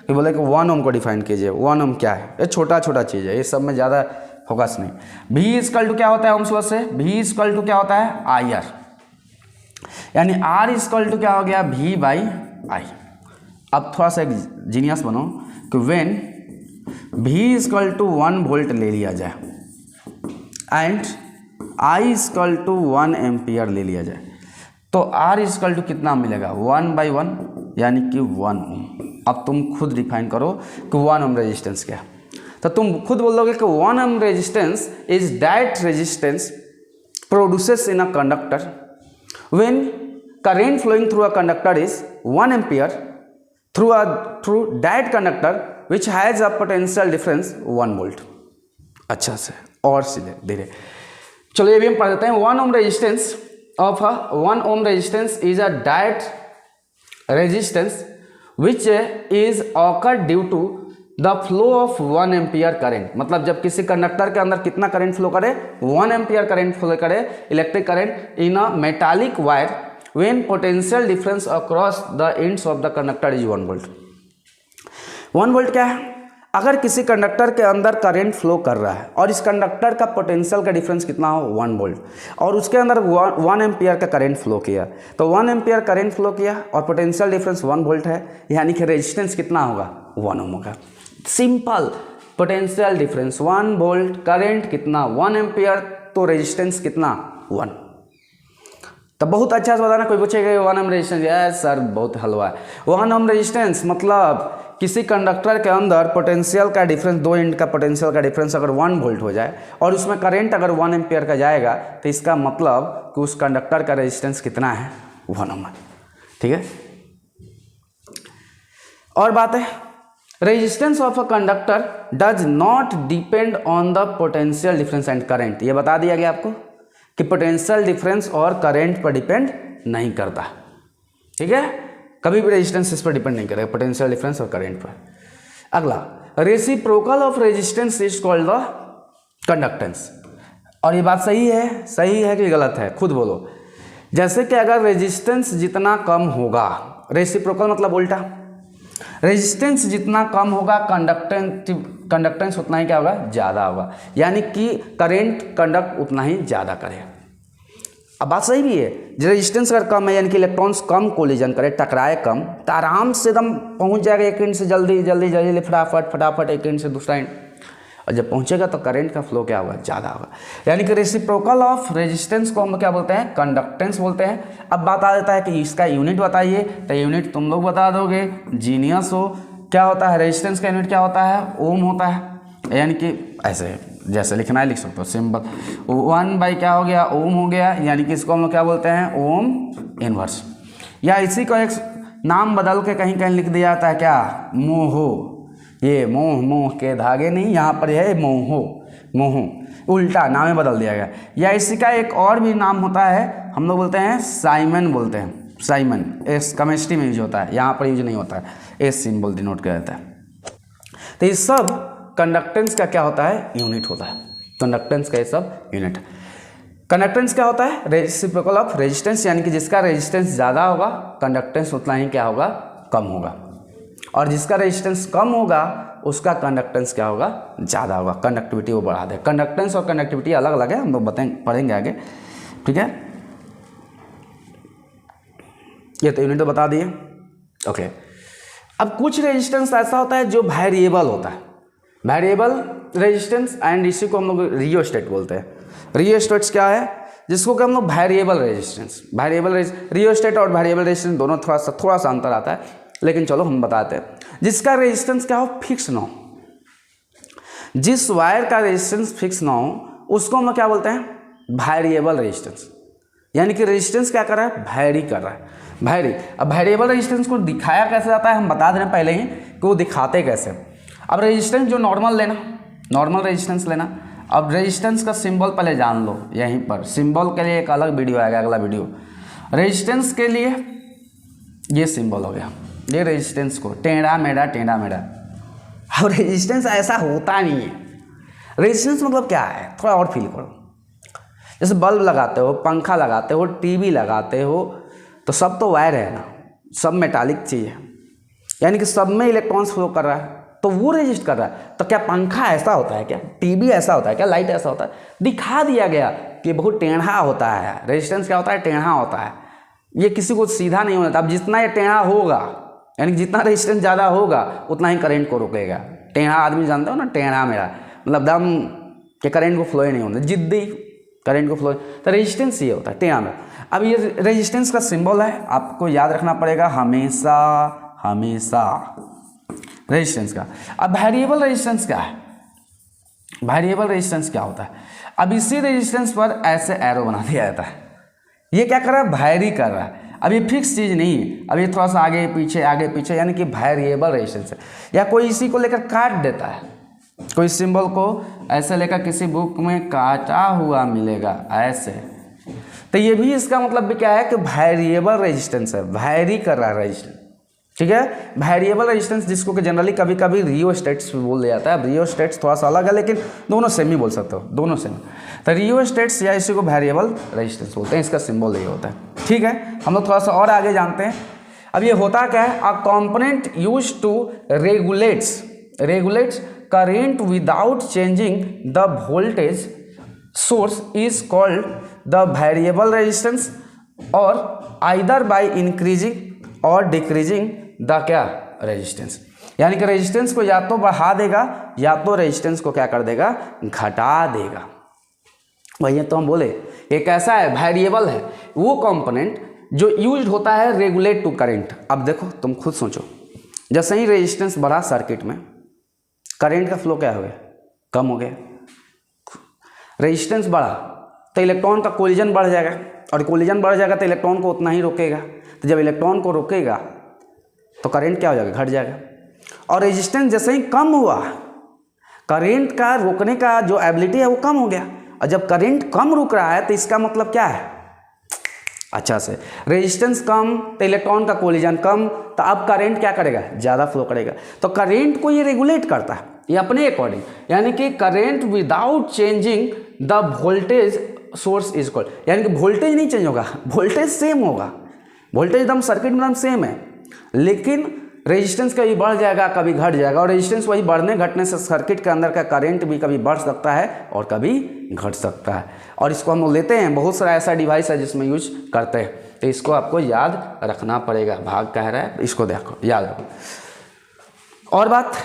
कि बोले कि 1 ओम को डिफाइन कीजिए। 1 ओम क्या है, ये छोटा छोटा चीज़ है, ये सब में ज़्यादा फोकस नहीं। V इक्वल टू क्या होता है ओम्स लॉ से, V इक्वल टू क्या होता है, IR, यानी R इक्वल टू क्या हो गया, V/I। अब थोड़ा सा एक जीनियस बनो कि when V equal to 1 volt ले लिया जाए and I equal to 1 ampere ले लिया जाए, तो R इक्वल टू कितना मिलेगा, 1/1, यानी कि 1 ओम। अब तुम खुद डिफाइन करो कि 1 ओम रेजिस्टेंस क्या है, तो तुम खुद बोल दोगे कि 1 ohm resistance is that resistance produces in a conductor when current flowing through a conductor is 1 ampere through that conductor which has a potential difference 1 volt। अच्छा से और सीधे धीरे चलो ये भी हम पढ़ देते हैं। 1 ohm resistance of a 1 ohm resistance is a direct resistance which is occurred due to the flow of 1 ampere current। मतलब जब किसी कंडक्टर के अंदर कितना करंट फ्लो करे, 1 एम्पियर करंट फ्लो करे, electric current in a metallic wire when potential difference across the ends of the conductor is 1 volt। 1 volt क्या है, अगर किसी कंडक्टर के अंदर करंट फ्लो कर रहा है और इस कंडक्टर का पोटेंशियल का डिफरेंस कितना हो, 1 वोल्ट, और उसके अंदर 1 एम्पियर का करंट फ्लो किया, तो 1 एम्पियर करंट फ्लो किया और पोटेंशियल डिफरेंस 1 वोल्ट है, यानी कि रेजिस्टेंस कितना होगा, 1 ओम होगा। Simple, potential difference 1 volt, current कितना 1 एम्पियर, तो रेजिस्टेंस कितना 1। तब बहुत अच्छा से बताना, कोई पूछेगा 1 ओम रेजिस्टेंस, यस सर बहुत हलवा है। 1 ओम रेजिस्टेंस मतलब किसी कंडक्टर के अंदर पोटेंशियल का डिफरेंस, 2 एंड का पोटेंशियल का डिफरेंस अगर 1 वोल्ट हो जाए और उसमें करंट अगर 1 एम्पियर का जाएगा, तो इसका मतलब कि उस कंडक्टर का रेजिस्टेंस कितना है, 1 ओम। ठीक है, और बात है, resistance of a conductor does not depend on the potential difference and current. ये बता दिया गया आपको कि पोटेंशियल डिफरेंस और करंट पर डिपेंड नहीं करता। ठीक है, कभी भी रेजिस्टेंस इस पर डिपेंड नहीं करेगा, पोटेंशियल डिफरेंस और करंट पर। अगला, reciprocal of resistance is called the conductance. और ये बात सही है कि गलत है, खुद बोलो। जैसे कि अगर रेजिस्टेंस जितना कम होगा, रेसिप्रोकल मतलब उल्टा, रेजिस्टेंस जितना कम होगा कंडक्टेंस उतना ही क्या होगा, ज़्यादा होगा, यानी कि करंट कंडक्ट उतना ही ज़्यादा करे। अब बात सही भी है, रेजिस्टेंस अगर कम है यानी कि इलेक्ट्रॉन्स कम कोलिजन करे, टकराए कम, तो आराम से एकदम पहुंच जाएगा एक एंड से जल्दी फटाफट एक एंड से दूसरा एंड। और जब पहुंचेगा तो करंट का फ्लो क्या होगा, ज़्यादा होगा। यानी कि रेसिप्रोकल ऑफ रेजिस्टेंस को हम क्या बोलते हैं, कंडक्टेंस बोलते हैं। अब बता देता है कि इसका यूनिट बताइए, तो यूनिट तुम लोग बता दोगे, जीनियस हो। क्या होता है रेजिस्टेंस का यूनिट, क्या होता है, ओम होता है। यानी कि ऐसे जैसे लिखना है लिख सकते हो सिंपल, 1 बाई क्या हो गया, ओम हो गया। यानी कि इसको हम लोग क्या बोलते हैं, ओम इनवर्स। या इसी को एक नाम बदल के कहीं कहीं लिख दिया जाता है, क्या, मोहो। ये मोह के धागे नहीं, यहाँ पर है मोहो, मोहो उल्टा नाम बदल दिया गया। या इसी का एक और भी नाम होता है, हम लोग बोलते हैं साइमन बोलते हैं, साइमन। एस केमिस्ट्री में यूज होता है, यहाँ पर यूज नहीं होता है, एस सिंबल डिनोट किया जाता है। तो ये सब कंडक्टेंस का क्या होता है, यूनिट होता है। कंडक्टेंस का ये सब यूनिट। कंडक्टेंस क्या होता है, रेसिप्रोकल ऑफ रेजिस्टेंस, यानी कि जिसका रेजिस्टेंस ज़्यादा होगा कंडक्टेंस उतना ही क्या होगा, कम होगा। और जिसका रेजिस्टेंस कम होगा उसका कंडक्टेंस क्या होगा, ज़्यादा होगा। कंडक्टिविटी वो बढ़ा दे। कंडक्टेंस और कंडक्टिविटी अलग अलग है, हम लोग पढ़ेंगे आगे, ठीक है। ये तो यूनिट तो बता दिए, ओके। अब कुछ रेजिस्टेंस ऐसा होता है जो वेरिएबल होता है, वेरिएबल रेजिस्टेंस, एंड इसी को हम लोग रियोस्टेट बोलते हैं। रियोस्टेट्स क्या है, जिसको कि हम लोग वेरिएबल रेजिस्टेंस, रियोस्टेट और वेरिएबल रेजिस्टेंस दोनों थोड़ा सा अंतर आता है, लेकिन चलो हम बताते हैं। जिसका रेजिस्टेंस क्या हो, फिक्स ना हो, जिस वायर का रेजिस्टेंस फिक्स ना हो उसको हम लोग क्या बोलते हैं, वेरिएबल रेजिस्टेंस। यानी कि रेजिस्टेंस क्या कर रहा है, वैरी कर रहा है, वैरी। अब वेरिएबल रेजिस्टेंस को दिखाया कैसे जाता है, हम बता दे रहे हैं पहले ही कि वो दिखाते कैसे। अब रेजिस्टेंस जो नॉर्मल लेना, नॉर्मल रेजिस्टेंस लेना। अब रेजिस्टेंस का सिंबल पहले जान लो, यहीं पर सिंबल के लिए एक अलग वीडियो आएगा, अगला वीडियो। रेजिस्टेंस के लिए ये सिंबल हो गया, ये रेजिस्टेंस को टेढ़ा मेढ़ा, टेढ़ा मेढ़ा। अब रेजिस्टेंस ऐसा होता नहीं है। रेजिस्टेंस मतलब क्या है, थोड़ा और फील करो। जैसे बल्ब लगाते हो, पंखा लगाते हो, टीवी लगाते हो, तो सब तो वायर है ना, सब मेटालिक चीज़ है, यानी कि सब में इलेक्ट्रॉन्स फ्लो कर रहा है, तो वो रेजिस्ट कर रहा है। तो क्या पंखा ऐसा होता है क्या, टीवी ऐसा होता है क्या, लाइट ऐसा होता है? दिखा दिया गया कि बहुत टेढ़ा होता है। रेजिस्टेंस क्या होता है, टेढ़ा होता है। ये किसी को सीधा नहीं होता। अब जितना ये टेढ़ा होगा, यानी कि जितना रेजिस्टेंस ज़्यादा होगा उतना ही करंट को रोकेगा। टेढ़ा आदमी जानते हो ना, टेढ़ा मेरा मतलब दम के करंट को फ्लो ही नहीं होता, जिद्दी करंट को फ्लो। तो रेजिस्टेंस ये होता है टेढ़ा मेरा। अब ये रेजिस्टेंस का सिंबल है, आपको याद रखना पड़ेगा हमेशा हमेशा रेजिस्टेंस का। अब वेरिएबल रेजिस्टेंस क्या है, वेरिएबल रेजिस्टेंस क्या होता है? अब इसी रेजिस्टेंस पर ऐसे एरो बना दिया जाता है। ये क्या कर रहा है, वैरी कर रहा है। अब ये फिक्स चीज़ नहीं है, अब ये थोड़ा सा आगे पीछे, यानी कि वेरिएबल रेजिस्टेंस है। या कोई इसी को लेकर काट देता है, कोई सिंबल को ऐसे लेकर किसी बुक में काटा हुआ मिलेगा ऐसे, तो ये भी इसका मतलब भी क्या है कि वेरिएबल रेजिस्टेंस है, वैरी कर रहा है रेजिस्टेंस, ठीक है। वेरिएबल रेजिस्टेंस जिसको कि जनरली कभी कभी रियोस्टेट्स बोल दिया जाता है। रियोस्टेट्स थोड़ा सा अलग है, लेकिन दोनों सेम ही बोल सकते हो, दोनों सेम। तो रियोस्टेट्स या इसी को वेरिएबल रेजिस्टेंस बोलते हैं, इसका सिंबल ये होता है, ठीक है। हम लोग थोड़ा सा और आगे जानते हैं। अब ये होता क्या है, a component used to regulates current without changing the voltage source is called the variable resistance, और आइदर बाय इंक्रीजिंग और डिक्रीजिंग द क्या, रेजिस्टेंस। यानी कि रेजिस्टेंस को या तो बढ़ा देगा या तो रेजिस्टेंस को क्या कर देगा, घटा देगा। वही तो हम बोले एक ऐसा है, वेरिएबल है वो कंपोनेंट जो यूज्ड होता है रेगुलेट टू करंट। अब देखो तुम खुद सोचो, जैसे ही रेजिस्टेंस बढ़ा सर्किट में, करंट का फ्लो क्या हो गया, कम हो गया। रेजिस्टेंस बढ़ा तो इलेक्ट्रॉन का कोलिजन बढ़ जाएगा, और कोलिजन बढ़ जाएगा तो इलेक्ट्रॉन को उतना ही रोकेगा। तो जब इलेक्ट्रॉन को रोकेगा तो करंट क्या हो जाएगा, घट जाएगा। और रेजिस्टेंस जैसे ही कम हुआ, करंट का रोकने का जो एबिलिटी है वो कम हो गया। और जब करंट कम रुक रहा है तो इसका मतलब क्या है, अच्छा से रेजिस्टेंस कम तो इलेक्ट्रॉन का कोलिजन कम, तो अब करंट क्या करेगा, ज़्यादा फ्लो करेगा। तो करंट को ये रेगुलेट करता है, ये अपने अकॉर्डिंग, यानी कि current without changing the voltage source is called. यानी कि वोल्टेज नहीं चेंज होगा, वोल्टेज सेम होगा, वोल्टेज एकदम सर्किट में एकदम सेम है, लेकिन रेजिस्टेंस कभी बढ़ जाएगा कभी घट जाएगा। और रेजिस्टेंस वही बढ़ने घटने से सर्किट के अंदर का करंट भी कभी बढ़ सकता है और कभी घट सकता है। और इसको हम लोग लेते हैं, बहुत सारा ऐसा डिवाइस है जिसमें यूज करते हैं, तो इसको आपको याद रखना पड़ेगा। भाग कह रहा है, इसको देखो याद रखो। और बात,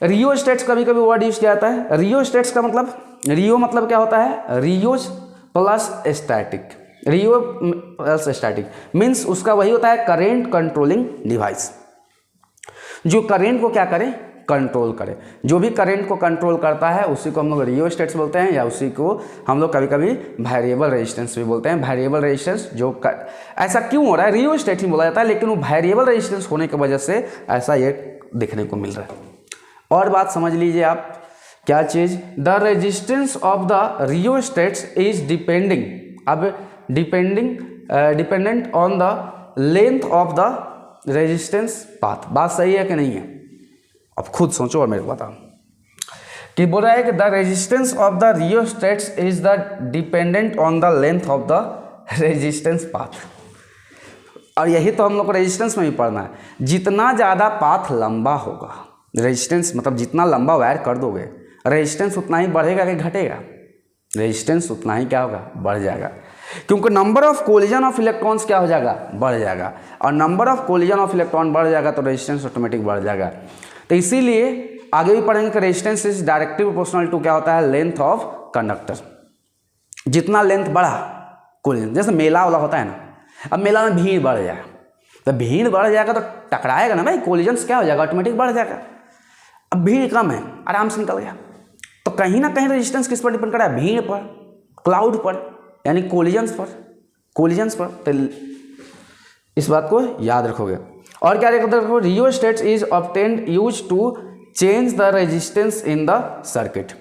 रियोस्टेट्स कभी कभी वर्ड यूज किया जाता है। रियोस्टेट्स का मतलब, रियो मतलब क्या होता है, रियोज प्लस स्टैटिक। रियो प्लस स्टैटिक मीन्स उसका वही होता है करेंट कंट्रोलिंग डिवाइस, जो करेंट को क्या करे, कंट्रोल करे। जो भी करंट को कंट्रोल करता है उसी को हम लोग रियोस्टेट्स बोलते हैं, या उसी को हम लोग कभी कभी वेरिएबल रेजिस्टेंस भी बोलते हैं। वेरिएबल रेजिस्टेंस जो ऐसा क्यों हो रहा है, रियोस्टेट ही बोला जाता है, लेकिन वो वेरिएबल रेजिस्टेंस होने की वजह से ऐसा ये देखने को मिल रहा है। और बात समझ लीजिए आप, क्या चीज़, the resistance of the rheostats is depending, अब dependent on the length of the resistance path. बात सही है कि नहीं है, अब खुद सोचो और मेरे को बताओ। कि बोल रहा है कि the resistance of the rheostats is the dependent on the length of the resistance path. और यही तो हम लोग को रेजिस्टेंस में भी पढ़ना है, जितना ज़्यादा पाथ लंबा होगा, रेजिस्टेंस मतलब जितना लंबा वायर कर दोगे, रेजिस्टेंस उतना ही बढ़ेगा कि घटेगा, रेजिस्टेंस उतना ही क्या होगा, बढ़ जाएगा। क्योंकि number of collision of electrons क्या हो जाएगा, बढ़ जाएगा, और number of collision of electron बढ़ जाएगा तो रेजिस्टेंस ऑटोमेटिक बढ़ जाएगा। तो इसीलिए आगे भी पढ़ेंगे कि resistance is directly proportional to क्या होता है, लेंथ ऑफ कंडक्टर। जितना लेंथ बढ़ा कोलिजन, जैसे मेला वाला होता है ना, अब मेला में भीड़ बढ़ जाएगा, तो भीड़ बढ़ जाएगा तो टकराएगा ना भाई, कोलिजन क्या हो जाएगा, ऑटोमेटिक बढ़ जाएगा। अब भीड़ कम है, आराम से निकल गया, तो कहीं ना कहीं रेजिस्टेंस किस पर डिपेंड कर रहा है, भीड़ पर, क्लाउड पर, यानी कोलिजन्स पर। तो इस बात को याद रखोगे। और क्या रखो, rheostats is obtained use to change the resistance in the circuit.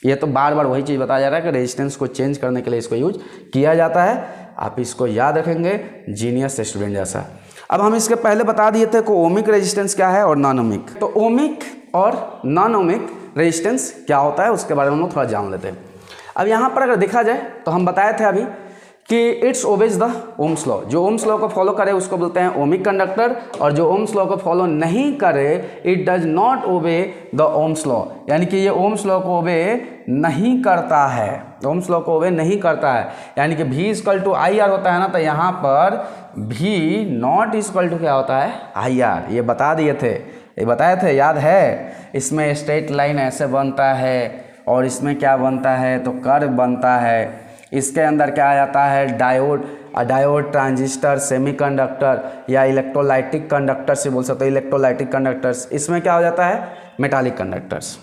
ये तो बार बार वही चीज़ बताया जा रहा है कि रेजिस्टेंस को चेंज करने के लिए इसको यूज किया जाता है। आप इसको याद रखेंगे, जीनियस स्टूडेंट जैसा। अब हम इसके पहले बता दिए थे कि ओमिक रेजिस्टेंस क्या है और नॉन ओमिक। तो ओमिक और नॉन ओमिक रेजिस्टेंस क्या होता है उसके बारे में हम लोग थोड़ा जान लेते हैं। अब यहाँ पर अगर देखा जाए तो हम बताए थे अभी कि it's obeys the Ohm's law. जो ओम्स लॉ को फॉलो करे उसको बोलते हैं ओमिक कंडक्टर, और जो ओम्स लॉ को फॉलो नहीं करे it does not obey the Ohm's law, यानी कि ये ओम्स लॉ को ओबे नहीं करता है, ओम्स लॉ को ओबे नहीं करता है। यानी कि V equal to I R होता है ना, तो यहाँ पर V नॉट इक्वल टू क्या होता है, आई आर। ये बता दिए थे, ये बताए थे, याद है। इसमें स्ट्रेट लाइन ऐसे बनता है और इसमें क्या बनता है, तो कर्व बनता है। इसके अंदर क्या आ जाता है, डायोड, ट्रांजिस्टर, सेमीकंडक्टर या इलेक्ट्रोलाइटिक कंडक्टर से बोल सकते हो, इलेक्ट्रोलाइटिक कंडक्टर्स। इसमें क्या हो जाता है, मेटालिक कंडक्टर्स।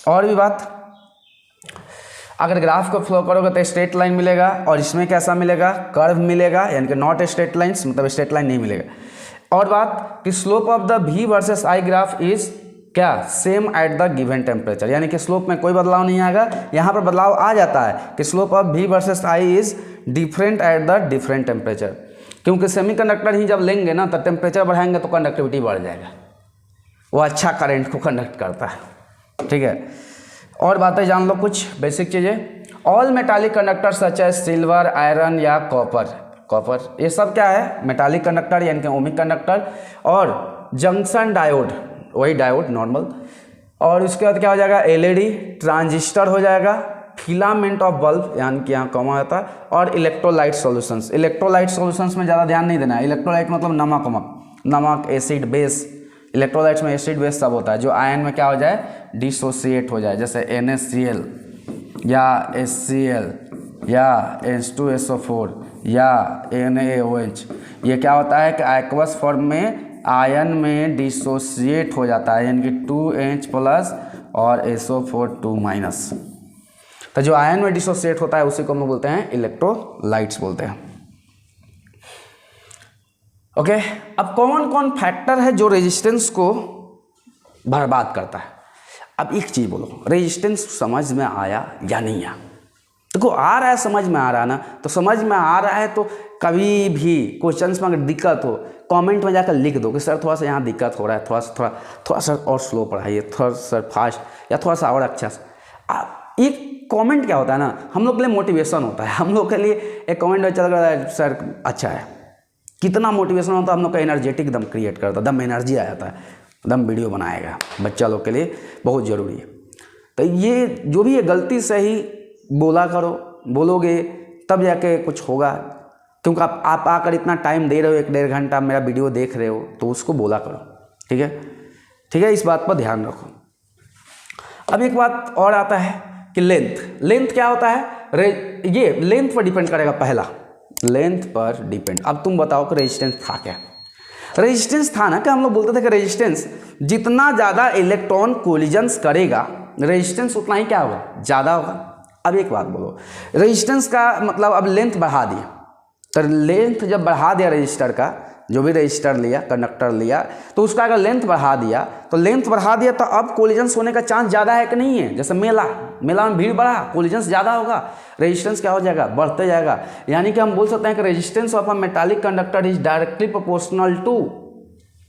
और भी बात, अगर ग्राफ को फ्लो करोगे तो स्ट्रेट लाइन मिलेगा, और इसमें कैसा मिलेगा, कर्व मिलेगा, यानी कि नॉट स्ट्रेट लाइन्स, मतलब स्ट्रेट लाइन नहीं मिलेगा। और बात कि slope of the V versus I graph is क्या, same at the given temperature, यानी कि स्लोप में कोई बदलाव नहीं आएगा। यहाँ पर बदलाव आ जाता है कि slope of V versus I is different at the different temperature, क्योंकि सेमीकंडक्टर ही जब लेंगे ना तो टेम्परेचर बढ़ाएंगे तो कंडक्टिविटी बढ़ जाएगा, वो अच्छा करंट को कंडक्ट करता है। ठीक है, और बातें जान लो कुछ बेसिक चीज़ें। All metallic conductor such as silver, iron या कॉपर, ये सब क्या है, मेटालिक कंडक्टर यानी कि ओमिक कंडक्टर। और जंक्शन डायोड, वही डायोड नॉर्मल। और उसके बाद क्या हो जाएगा, एलईडी, ट्रांजिस्टर हो जाएगा, फिलामेंट ऑफ बल्ब यानी कि यहाँ कॉमा होता है, और इलेक्ट्रोलाइट सॉल्यूशंस। इलेक्ट्रोलाइट सॉल्यूशंस में ज़्यादा ध्यान नहीं देना है। इलेक्ट्रोलाइट मतलब नमक, एसिड, बेस। इलेक्ट्रोलाइट्स में एसिड बेस सब होता है, जो आयन में क्या हो जाए, डिसोसिएट हो जाए, जैसे NaCl या HCl या H2SO4 या NaOH। ये क्या होता है कि एक्वस फॉर्म में आयन में डिसोसिएट हो जाता है, यानी कि 2H+ और SO4 2-। तो जो आयन में डिसोसिएट होता है उसी को हम लोग बोलते हैं इलेक्ट्रोलाइट्स बोलते हैं। ओके, अब कौन कौन फैक्टर है जो रेजिस्टेंस को बर्बाद करता है। अब एक चीज़ बोलो, रेजिस्टेंस समझ में आया या नहीं आया। देखो आ रहा है, समझ में आ रहा है ना, तो समझ में आ रहा है तो कभी भी क्वेश्चंस में अगर दिक्कत हो कमेंट में जाकर लिख दो कि सर थोड़ा सा यहाँ दिक्कत हो रहा है, थोड़ा सा और स्लो पढ़ाइए, थोड़ा सा फास्ट या थोड़ा सा और अच्छा से। एक कमेंट क्या होता है ना, हम लोग के लिए मोटिवेशन होता है। हम लोग के लिए एक कमेंट चल रहा है सर अच्छा है, कितना मोटिवेशन होता है, हम लोग का एनर्जेटिक दम क्रिएट करता है, दम एनर्जी आ जाता है, दम वीडियो बनाएगा। बच्चा लोग के लिए बहुत ज़रूरी है। तो ये जो भी है गलती से ही बोला करो, बोलोगे तब जाके कुछ होगा। क्योंकि आप आकर इतना टाइम दे रहे हो, 1-1.5 घंटा मेरा वीडियो देख रहे हो, तो उसको बोला करो। ठीक है, इस बात पर ध्यान रखो। अब एक बात और आता है कि लेंथ क्या होता है, ये लेंथ पर डिपेंड करेगा, पहला लेंथ पर डिपेंड। अब तुम बताओ कि रेजिस्टेंस था क्या। रेजिस्टेंस था ना कि हम लोग बोलते थे कि रेजिस्टेंस जितना ज़्यादा इलेक्ट्रॉन कोलिजन्स करेगा रेजिस्टेंस उतना ही क्या होगा, ज़्यादा होगा। अब एक बात बोलो, रेजिस्टेंस का मतलब अब लेंथ बढ़ा दिया, तो लेंथ जब बढ़ा दिया रजिस्टर का, जो भी रजिस्टर लिया कंडक्टर लिया, तो उसका अगर लेंथ बढ़ा दिया तो अब कोलिजन्स होने का चांस ज़्यादा है कि नहीं है। जैसे मेला में भीड़ बढ़ा, कोलिजन्स ज़्यादा होगा, रेजिस्टेंस क्या हो जाएगा, बढ़ते जाएगा। यानी कि हम बोल सकते हैं कि resistance of a metallic conductor is directly proportional to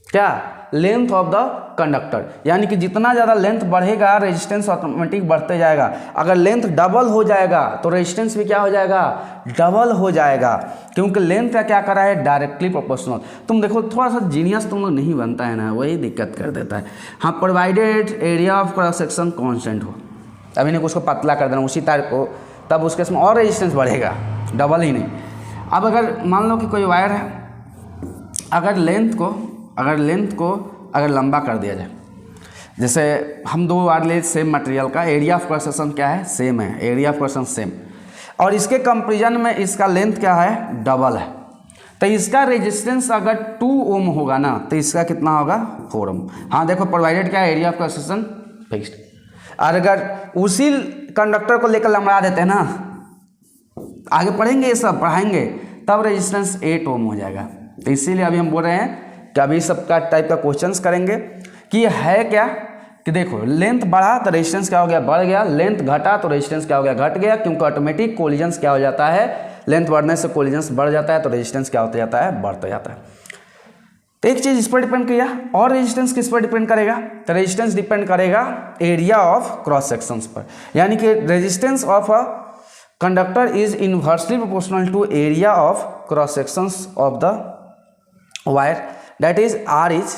क्या, लेंथ ऑफ द कंडक्टर। यानी कि जितना ज़्यादा लेंथ बढ़ेगा रेजिस्टेंस ऑटोमेटिक बढ़ते जाएगा। अगर लेंथ डबल हो जाएगा तो रेजिस्टेंस भी क्या हो जाएगा, डबल हो जाएगा, क्योंकि लेंथ का क्या करा है, डायरेक्टली प्रोपोर्शनल। तुम देखो थोड़ा सा जीनियस तुम लोग नहीं बनता है ना, वही दिक्कत कर देता है। हाँ, provided area of cross section constant हो, अभी नहीं उसको पतला कर देना उसी तार को, तब उसके इसमें और रेजिस्टेंस बढ़ेगा, डबल ही नहीं। अब अगर मान लो कि कोई वायर है, अगर लेंथ को अगर लंबा कर दिया जाए, जैसे हम दो वायर ले सेम मटेरियल का, एरिया ऑफ क्रॉस सेक्शन क्या है, सेम है, area of cross section same, और इसके कंपेरिजन में इसका लेंथ क्या है, डबल है, तो इसका रेजिस्टेंस अगर 2 ओम होगा ना, तो इसका कितना होगा, 4 ओम। हाँ देखो, प्रोवाइडेड क्या है, area of cross section fixed. और अगर उसी कंडक्टर को लेकर लंबा देते हैं ना, आगे पढ़ेंगे ये सब पढ़ाएंगे, तब रेजिस्टेंस 8 ओम हो जाएगा। तो इसीलिए अभी हम बोल रहे हैं कि अभी सबका टाइप का क्वेश्चंस करेंगे कि है क्या, कि देखो लेंथ बढ़ा तो रेजिस्टेंस क्या हो गया, बढ़ गया, लेंथ घटा तो रेजिस्टेंस क्या हो गया, घट गया, क्योंकि ऑटोमेटिक कोलिजन्स क्या हो जाता है, लेंथ बढ़ने से कोलिजन्स बढ़ जाता है, तो रेजिस्टेंस क्या होता जाता है, बढ़ता जाता है। तो एक चीज़ इस पर डिपेंड किया, और रेजिस्टेंस किस पर डिपेंड करेगा, तो रेजिस्टेंस डिपेंड करेगा एरिया ऑफ क्रॉस सेक्शंस पर। यानी कि resistance of a conductor is inversely proportional to area of cross sections of the wire, that is R is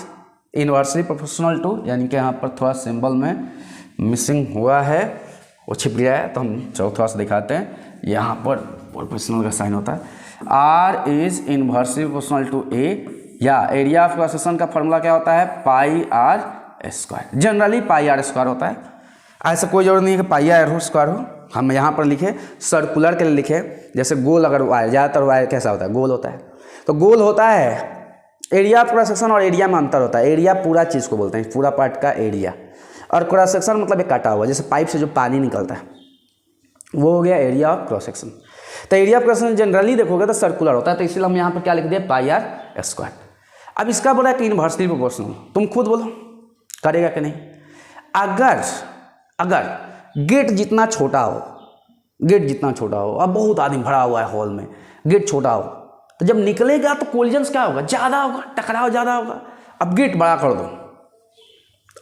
inversely proportional to, यानी कि यहाँ पर थोड़ा सिंबल में मिसिंग हुआ है, वो छिप गया है, तो हम थोड़ा सा दिखाते हैं। यहाँ पर प्रोपोर्शनल का साइन होता है, r is inversely proportional to a, या एरिया ऑफ क्रॉस सेक्शन का फॉर्मूला क्या होता है, pi r square, generally pi r square होता है। ऐसा कोई जरूरत नहीं है कि पाई आर स्क्वायर हो, हम यहाँ पर लिखे सर्कुलर के लिए लिखे, जैसे गोल, अगर वायर, ज़्यादातर वायर कैसा होता है, गोल होता है, तो गोल होता है, एरिया ऑफ क्रॉस सेक्शन और एरिया में अंतर होता है। एरिया पूरा चीज़ को बोलते हैं, पूरा पार्ट का एरिया, और क्रॉस सेक्शन मतलब एक काटा हुआ, जैसे पाइप से जो पानी निकलता है वो हो गया एरिया ऑफ क्रॉस सेक्शन। तो area of cross section generally देखोगे तो सर्कुलर होता है, तो इसलिए हम यहाँ पर क्या लिख दिए, पाई आर स्क्वायर। अब इसका बोला कि इनवर्सली प्रोपोर्शनल, तुम खुद बोलो करेगा कि नहीं। अगर गेट जितना छोटा हो, अब बहुत आदमी भरा हुआ है हॉल में, गेट छोटा हो, तो जब निकलेगा तो कोलिजन्स क्या होगा, ज़्यादा होगा, टकराव ज़्यादा होगा। अब गेट बड़ा कर दो,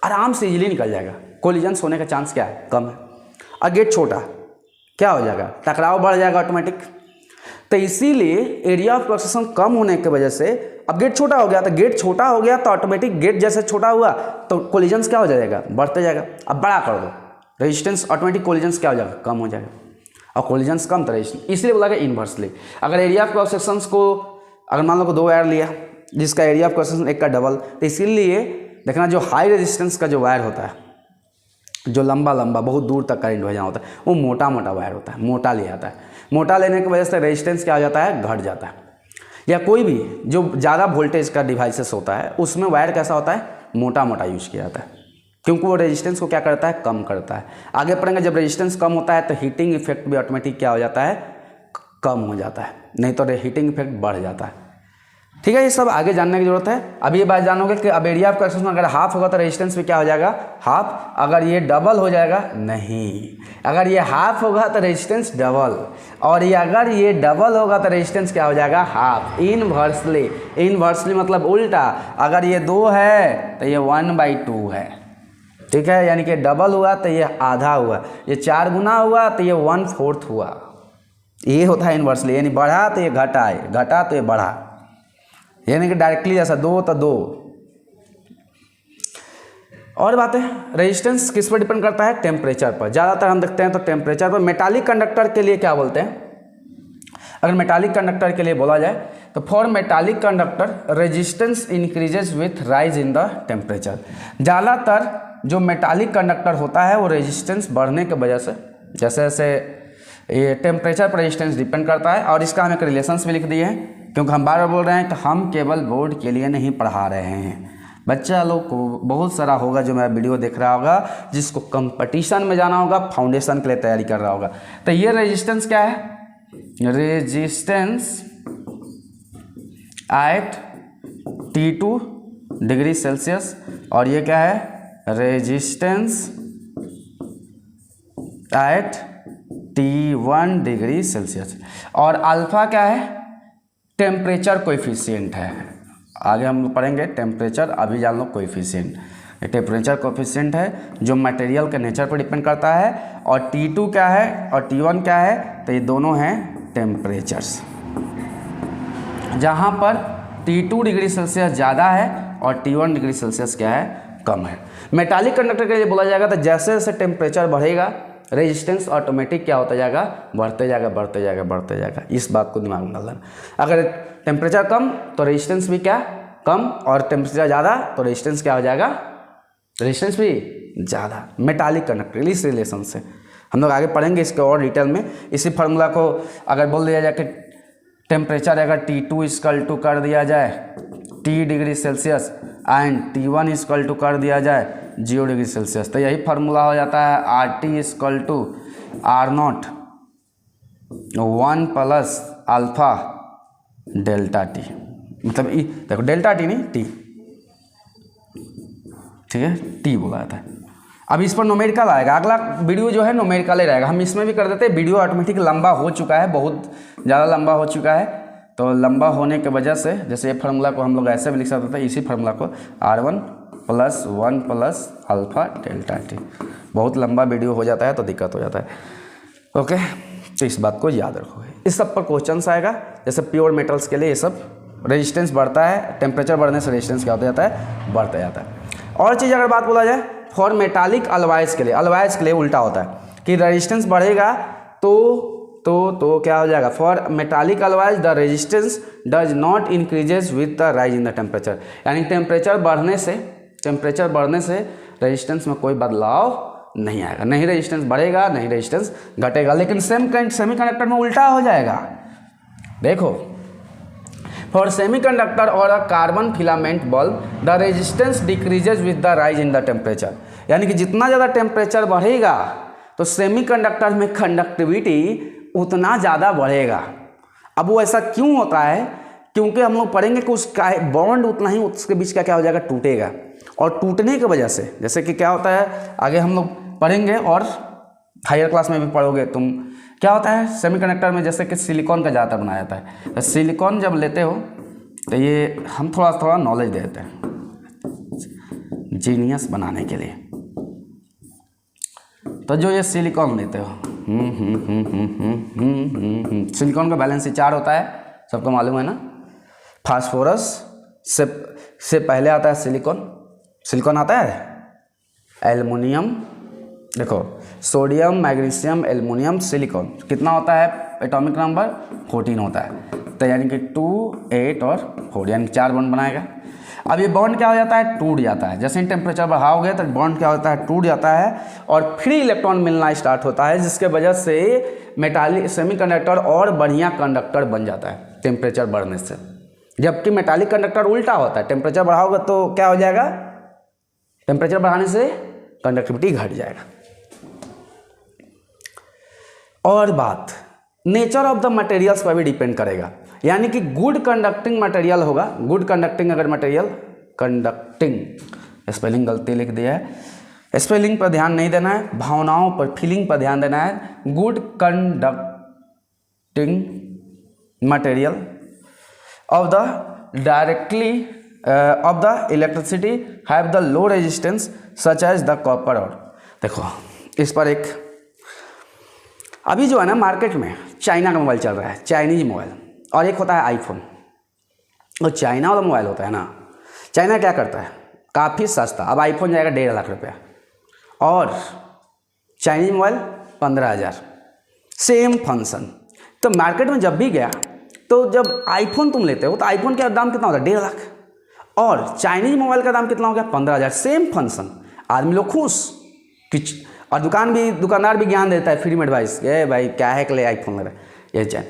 आराम से इजीली निकल जाएगा, कोलिजन्स होने का चांस क्या है, कम है। और गेट छोटा, क्या हो जाएगा, टकराव बढ़ जाएगा ऑटोमेटिक। तो इसीलिए एरिया ऑफ क्रॉस सेक्शन कम होने की वजह से, अब गेट छोटा हो गया तो ऑटोमेटिक गेट जैसे छोटा हुआ तो कोलिजन्स क्या हो जाएगा, बढ़ते जाएगा। अब बड़ा कर दो, रेजिस्टेंस ऑटोमेटिक कोलिजन्स क्या हो जाएगा, कम हो जाएगा, और कोलिजन्स कम तो रेजिस्टेंस, इसलिए बोला गया इनवर्सली। अगर एरिया ऑफ क्रॉस सेक्शंस को, अगर मान लो को 2 वायर लिया जिसका एरिया ऑफ क्रॉस सेक्शन एक का डबल, तो इसीलिए देखना जो हाई रेजिस्टेंस का जो वायर होता है, जो लंबा बहुत दूर तक करंट भेजना होता है, वो मोटा वायर होता है, मोटा ले आता है। मोटा लेने की वजह से रेजिस्टेंस क्या हो जाता है, घट जाता है। या कोई भी जो ज़्यादा वोल्टेज का डिवाइसेस होता है उसमें वायर कैसा होता है, मोटा यूज़ किया जाता है, क्योंकि वो रेजिस्टेंस को क्या करता है, कम करता है। आगे पढ़ेंगे, जब रेजिस्टेंस कम होता है तो हीटिंग इफेक्ट भी ऑटोमेटिक क्या हो जाता है, कम हो जाता है, नहीं तो हीटिंग इफेक्ट बढ़ जाता है। ठीक है, ये सब आगे जानने की जरूरत है। अभी ये बात जानोगे कि अब एरिया ऑफ क्रॉस सेक्शन अगर हाफ होगा तो रेजिस्टेंस भी क्या हो जाएगा, हाफ। अगर ये डबल हो जाएगा, नहीं, अगर ये हाफ होगा तो रेजिस्टेंस डबल, और ये अगर ये डबल होगा तो रेजिस्टेंस क्या हो जाएगा, हाफ। इनवर्सली मतलब उल्टा, अगर ये 2 है तो ये 1/2 है। ठीक है, यानी कि डबल हुआ तो ये आधा हुआ, ये 4 गुना हुआ तो ये 1/4 हुआ। ये होता है इनवर्सली, यानी बढ़ा तो ये घटा तो ये बढ़ा, यानी कि डायरेक्टली जैसा 2 तो 2। और बातें, रेजिस्टेंस किस पर डिपेंड करता है, टेम्परेचर पर। ज़्यादातर हम देखते हैं तो टेम्परेचर पर। मेटालिक कंडक्टर के लिए क्या बोलते हैं, अगर मेटालिक कंडक्टर के लिए बोला जाए तो for metallic conductor resistance increases with rise in the temperature. ज़्यादातर जो मेटालिक कंडक्टर होता है वो रेजिस्टेंस बढ़ने की वजह से, जैसे जैसे ये टेम्परेचर पर रेजिस्टेंस डिपेंड करता है। और इसका हम एक रिलेशंस भी लिख दिए हैं, क्योंकि हम बार बार बोल रहे हैं कि हम केवल बोर्ड के लिए नहीं पढ़ा रहे हैं। बच्चा लोग को बहुत सारा होगा जो मेरा वीडियो देख रहा होगा, जिसको कंपटीशन में जाना होगा, फाउंडेशन के लिए तैयारी कर रहा होगा। तो ये रेजिस्टेंस क्या है? Resistance at T2 degree Celsius, और ये क्या है? Resistance at T1 degree Celsius. और अल्फा क्या है? टेम्परेचर कोएफिशिएंट है। आगे हम लोग पढ़ेंगे टेम्परेचर, अभी जान लो कोएफिशिएंट। टेम्परेचर कोएफिशिएंट है जो मटेरियल के नेचर पर डिपेंड करता है। और T2 क्या है और T1 क्या है? तो ये दोनों हैं टेम्परेचर्स, जहाँ पर T2 डिग्री सेल्सियस ज़्यादा है और T1 डिग्री सेल्सियस क्या है? कम है। मेटालिक कंडक्टर के लिए बोला जाएगा तो जैसे जैसे टेम्परेचर बढ़ेगा रेजिस्टेंस ऑटोमेटिक क्या होता जाएगा? बढ़ते जाएगा, बढ़ते जाएगा, बढ़ते जाएगा। इस बात को दिमाग में डालना। अगर टेम्परेचर कम तो रेजिस्टेंस भी क्या? कम, और टेम्परेचर ज़्यादा तो रेजिस्टेंस क्या हो जाएगा? रेजिस्टेंस भी ज़्यादा। मेटालिक कंडक्टर इस रिलेशन से हम लोग आगे पढ़ेंगे इसके और डिटेल में। इसी फार्मूला को अगर बोल दिया जाए कि टेम्परेचर अगर T2 इक्वल टू कर दिया जाए T degree Celsius and T1 equal to कर दिया जाए 0 डिग्री सेल्सियस, तो यही फार्मूला हो जाता है RT equal to R0 1 plus alpha delta T। मतलब देखो डेल्टा T नहीं T, ठीक है? T बोला जाता है। अब इस पर न्यूमेरिकल आएगा, अगला वीडियो जो है न्यूमेरिकल ही रहेगा। हम इसमें भी कर देते हैं, वीडियो ऑटोमेटिक लंबा हो चुका है, बहुत ज़्यादा लंबा हो चुका है। तो लंबा होने की वजह से जैसे ये फार्मूला को हम लोग ऐसे भी लिख सकते थे, इसी फार्मूला को R1 plus 1 plus alpha delta T। बहुत लंबा वीडियो हो जाता है तो दिक्कत हो जाता है। ओके, तो इस बात को याद रखोगे। इस सब पर क्वेश्चंस आएगा। जैसे प्योर मेटल्स के लिए ये सब रेजिस्टेंस बढ़ता है, टेम्परेचर बढ़ने से रेजिस्टेंस क्या होता जाता है? बढ़ता जाता है। और चीज़ अगर बात बोला जाए फॉर मेटालिक अलॉयज़ के लिए उल्टा होता है कि रेजिस्टेंस बढ़ेगा तो क्या हो जाएगा? For metallic alloys the resistance does not increases with the rise in the temperature. यानी टेम्परेचर बढ़ने से रेजिस्टेंस में कोई बदलाव नहीं आएगा। नहीं रेजिस्टेंस बढ़ेगा, नहीं रेजिस्टेंस घटेगा। लेकिन सेमीकंडक्टर में उल्टा हो जाएगा। देखो, फॉर सेमीकंडक्टर और a carbon filament bulb the resistance decreases with the rise in the temperature. यानी कि जितना ज़्यादा टेम्परेचर बढ़ेगा तो सेमीकंडक्टर में कंडक्टिविटी उतना ज़्यादा बढ़ेगा। अब वो ऐसा क्यों होता है? क्योंकि हम लोग पढ़ेंगे कि उसका बॉन्ड उतना ही उसके बीच का क्या हो जाएगा? टूटेगा। और टूटने की वजह से जैसे कि क्या होता है, आगे हम लोग पढ़ेंगे और हायर क्लास में भी पढ़ोगे तुम, क्या होता है सेमीकंडक्टर में, जैसे कि सिलिकॉन का ज़्यादातर बनाया जाता है। तो सिलिकॉन जब लेते हो तो ये हम थोड़ा नॉलेज देते हैं जीनियस बनाने के लिए। तो जो ये सिलिकॉन लेते हो सिलिकॉन का वैलेंसी 4 होता है, सबको मालूम है ना। फास्फोरस से पहले आता है सिलिकॉन आता है, एल्युमिनियम, देखो सोडियम, मैग्नीशियम, एल्युमिनियम, सिलिकॉन कितना होता है? एटॉमिक नंबर 14 होता है। तो यानी कि 2, 8 और 4 यानी 4 बॉन्ड बनाएगा। अब ये बॉन्ड क्या हो जाता है? टूट जाता है। जैसे ही टेम्परेचर बढ़ाओगे तो बॉन्ड क्या होता है? टूट जाता है और फ्री इलेक्ट्रॉन मिलना स्टार्ट होता है, जिसके वजह से मेटालिक सेमीकंडक्टर और बढ़िया कंडक्टर बन जाता है टेम्परेचर बढ़ने से। जबकि मेटालिक कंडक्टर उल्टा होता है, टेम्परेचर बढ़ाओगे तो क्या हो जाएगा? टेम्परेचर बढ़ाने से कंडक्टिविटी घट जाएगा। और बात नेचर ऑफ द मटेरियल्स पर भी डिपेंड करेगा। यानी कि गुड कंडक्टिंग मटेरियल होगा, गुड कंडक्टिंग अगर मटेरियल, कंडक्टिंग स्पेलिंग गलती लिख दिया है, स्पेलिंग पर ध्यान नहीं देना है, भावनाओं पर, फीलिंग पर ध्यान देना है। Good conducting material of the directly of the electricity have the low resistance such as the copper. और देखो इस पर एक अभी जो है ना मार्केट में चाइना का मोबाइल चल रहा है, चाइनीज मोबाइल, और एक होता है आईफोन। और चाइना वाला मोबाइल होता है ना, चाइना क्या करता है? काफ़ी सस्ता। अब आईफोन जाएगा 1.5 लाख रुपया और चाइनीज मोबाइल 15,000, सेम फंक्शन। तो मार्केट में जब भी गया तो जब आईफोन तुम लेते हो तो आईफोन का दाम कितना होता है? 1.5 लाख, और चाइनीज मोबाइल का दाम कितना हो गया? 15,000, सेम फंक्शन। आदमी लोग खुश कि, और दुकानदार भी ज्ञान देता है फ्री में एडवाइस, ये भाई क्या है के लिए आईफोन ले रहा है ये चैन।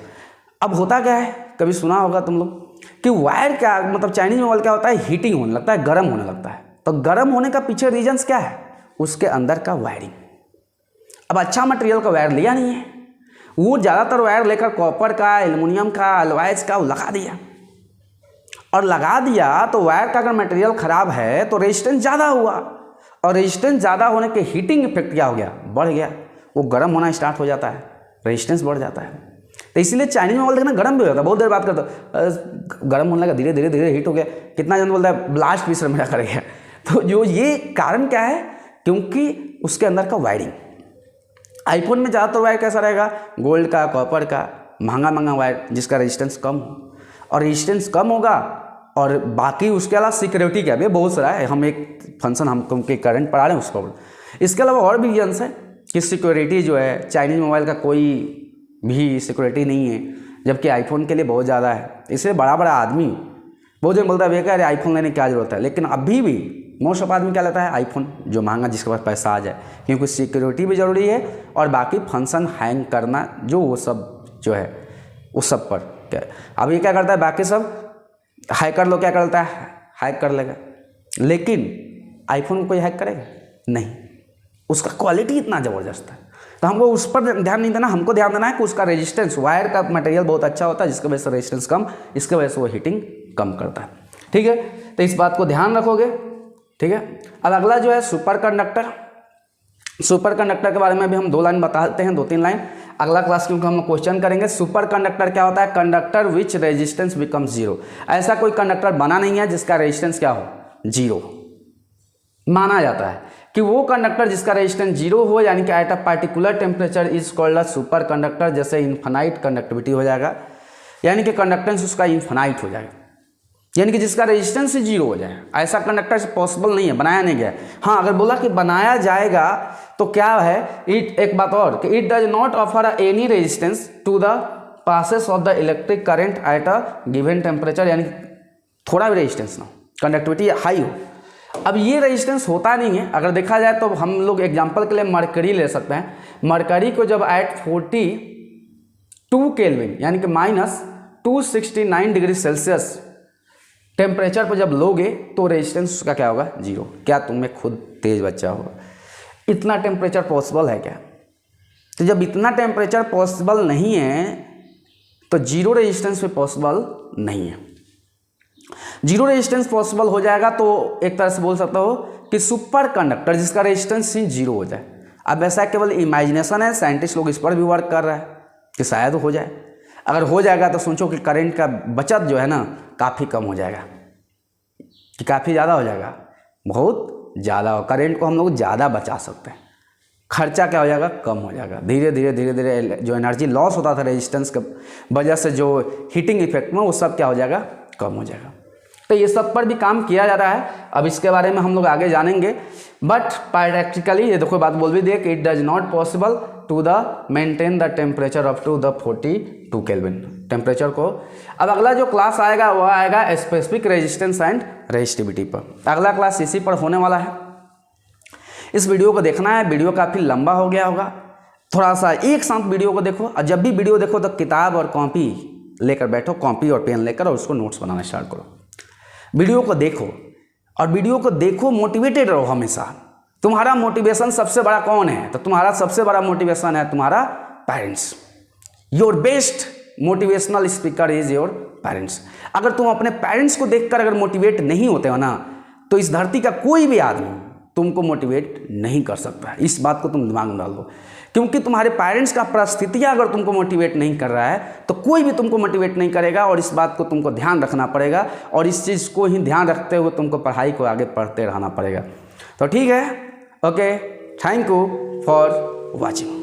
अब होता क्या है, कभी सुना होगा तुम लोग कि वायर क्या मतलब चाइनीज मोबाइल क्या होता है, हीटिंग होने लगता है, गर्म होने लगता है। तो गर्म होने का पीछे रीजन्स क्या है, उसके अंदर का वायरिंग। अब अच्छा मटेरियल का वायर लिया नहीं है, वो ज़्यादातर वायर लेकर कॉपर का, एल्युमिनियम का, अलॉयज का वो लगा दिया, और लगा दिया तो वायर का अगर मटेरियल ख़राब है तो रेजिस्टेंस ज़्यादा हुआ, और रेजिस्टेंस ज़्यादा होने के हीटिंग इफेक्ट क्या हो गया, बढ़ गया, वो गर्म होना स्टार्ट हो जाता है, रेजिस्टेंस बढ़ जाता है। तो इसीलिए चाइनीज मोबाइल देखना गर्म भी हो जाता है, बहुत देर बात करता गर्म होने लगा, धीरे धीरे धीरे हीट हो गया, कितना जन बोलता है ब्लास्ट भी मेरा कर गया। तो जो ये कारण क्या है, क्योंकि उसके अंदर का वायरिंग। आईफोन में ज़्यादातर वायर कैसा रहेगा, गोल्ड का, कॉपर का, महंगा वायर जिसका रेजिस्टेंस कम हो, और रेजिस्टेंस कम होगा, और बाकी उसके अलावा सिक्योरिटी का भी बहुत सारा है, हम एक फंक्शन हम तुमके करंट पढ़ा रहे हैं उसको। इसके अलावा और भी रीजन्स है कि सिक्योरिटी जो है चाइनीज मोबाइल का कोई भी सिक्योरिटी नहीं है, जबकि आईफोन के लिए बहुत ज़्यादा है। इसलिए बड़ा आदमी बहुत जन बोलता है भैया अरे आईफोन लेने की क्या जरूरत है, लेकिन अभी भी मोस्ट ऑफ आदमी क्या लेता है, आईफोन जो महंगा, जिसके पास पैसा आ जाए, क्योंकि सिक्योरिटी भी ज़रूरी है, और बाकी फंक्शन हैंग करना जो वो सब जो है उस सब पर क्या। अब ये क्या करता है, बाकी सब हैकर लोग क्या करता है, हैक कर लेगा, लेकिन आईफोन को कोई हैक करेगा नहीं, उसका क्वालिटी इतना ज़बरदस्त है। तो हमको उस पर ध्यान नहीं देना, हमको ध्यान देना है कि उसका रेजिस्टेंस, वायर का मटेरियल बहुत अच्छा होता है, जिसकी वजह से रेजिस्टेंस कम, इसके वजह से वो हीटिंग कम करता है। ठीक है, तो इस बात को ध्यान रखोगे। ठीक है, अब अगला जो है सुपर कंडक्टर। सुपर कंडक्टर के बारे में भी हम 2 लाइन बताते हैं, 2-3 लाइन। अगला क्लास क्योंकि हम क्वेश्चन करेंगे। सुपर कंडक्टर क्या होता है, conductor which resistance becomes zero. ऐसा कोई कंडक्टर बना नहीं है जिसका रेजिस्टेंस क्या हो, जीरो। माना जाता है कि वो कंडक्टर जिसका रेजिस्टेंस जीरो हो, यानी कि at a particular temperature is called a super conductor. जैसे इन्फिनाइट कंडक्टिविटी हो जाएगा, यानी कि कंडक्टेंस उसका इन्फिनाइट हो जाएगा, यानी कि जिसका रेजिस्टेंस ही जीरो हो जाए। ऐसा कंडक्टर पॉसिबल नहीं है, बनाया नहीं गया। हाँ, अगर बोला कि बनाया जाएगा तो क्या है, इट एक बात और कि it does not offer any resistance to the passes of the electric current at a given temperature, यानी थोड़ा भी रेजिस्टेंस ना हो, कंडक्टिविटी हाई हो। अब ये रेजिस्टेंस होता नहीं है। अगर देखा जाए तो हम लोग एग्जांपल के लिए मरकरी ले सकते हैं। मरकरी को जब एट 42 केल्विन यानी कि -269 डिग्री सेल्सियस टेम्परेचर पर जब लोगे तो रेजिस्टेंस उसका क्या होगा, जीरो। क्या तुम्हें खुद तेज बच्चा होगा, इतना टेम्परेचर पॉसिबल है क्या? तो जब इतना टेम्परेचर पॉसिबल नहीं है तो जीरो रेजिस्टेंस पे पॉसिबल नहीं है। जीरो रेजिस्टेंस पॉसिबल हो जाएगा तो एक तरह से बोल सकता हो कि सुपर कंडक्टर जिसका रेजिस्टेंस ही जीरो हो जाए। अब ऐसा केवल इमेजिनेशन है, साइंटिस्ट लोग इस पर भी वर्क कर रहा है कि शायद हो जाए। अगर हो जाएगा तो सोचो कि करंट का बचत जो है ना काफ़ी कम हो जाएगा, कि काफ़ी ज़्यादा हो जाएगा, बहुत ज़्यादा हो। करंट को हम लोग ज़्यादा बचा सकते हैं, खर्चा क्या हो जाएगा, कम हो जाएगा। धीरे धीरे जो एनर्जी लॉस होता था रेजिस्टेंस के वजह से, जो हीटिंग इफेक्ट में, वो सब क्या हो जाएगा, कम हो जाएगा। तो ये सब पर भी काम किया जा रहा है। अब इसके बारे में हम लोग आगे जानेंगे। बट प्रैक्टिकली ये देखो बात बोल भी दिए कि it does not possible to the maintain the temperature up to the 42 Kelvin temperature को। अब अगला जो क्लास आएगा वह आएगा स्पेसिफिक रेजिस्टेंस एंड रेजिस्टिविटी पर। अगला क्लास इसी पर होने वाला है। इस वीडियो को देखना है, वीडियो काफ़ी लंबा हो गया होगा, थोड़ा सा एक साथ वीडियो को देखो। और जब भी वीडियो देखो तो किताब और कॉपी लेकर बैठो, कॉपी और पेन लेकर, और उसको नोट्स बनाना स्टार्ट करो। वीडियो को देखो, और वीडियो को देखो मोटिवेटेड रहो हमेशा। तुम्हारा मोटिवेशन सबसे बड़ा कौन है, तो तुम्हारा सबसे बड़ा मोटिवेशन है तुम्हारा parents. Your best motivational speaker is your parents. अगर तुम अपने पेरेंट्स को देखकर अगर मोटिवेट नहीं होते हो ना, तो इस धरती का कोई भी आदमी तुमको मोटिवेट नहीं कर सकता। इस बात को तुम दिमाग में डाल दो, क्योंकि तुम्हारे पेरेंट्स का परिस्थितियां अगर तुमको मोटिवेट नहीं कर रहा है तो कोई भी तुमको मोटिवेट नहीं करेगा। और इस बात को तुमको ध्यान रखना पड़ेगा, और इस चीज़ को ही ध्यान रखते हुए तुमको पढ़ाई को आगे पढ़ते रहना पड़ेगा। तो ठीक है, okay, thank you for watching.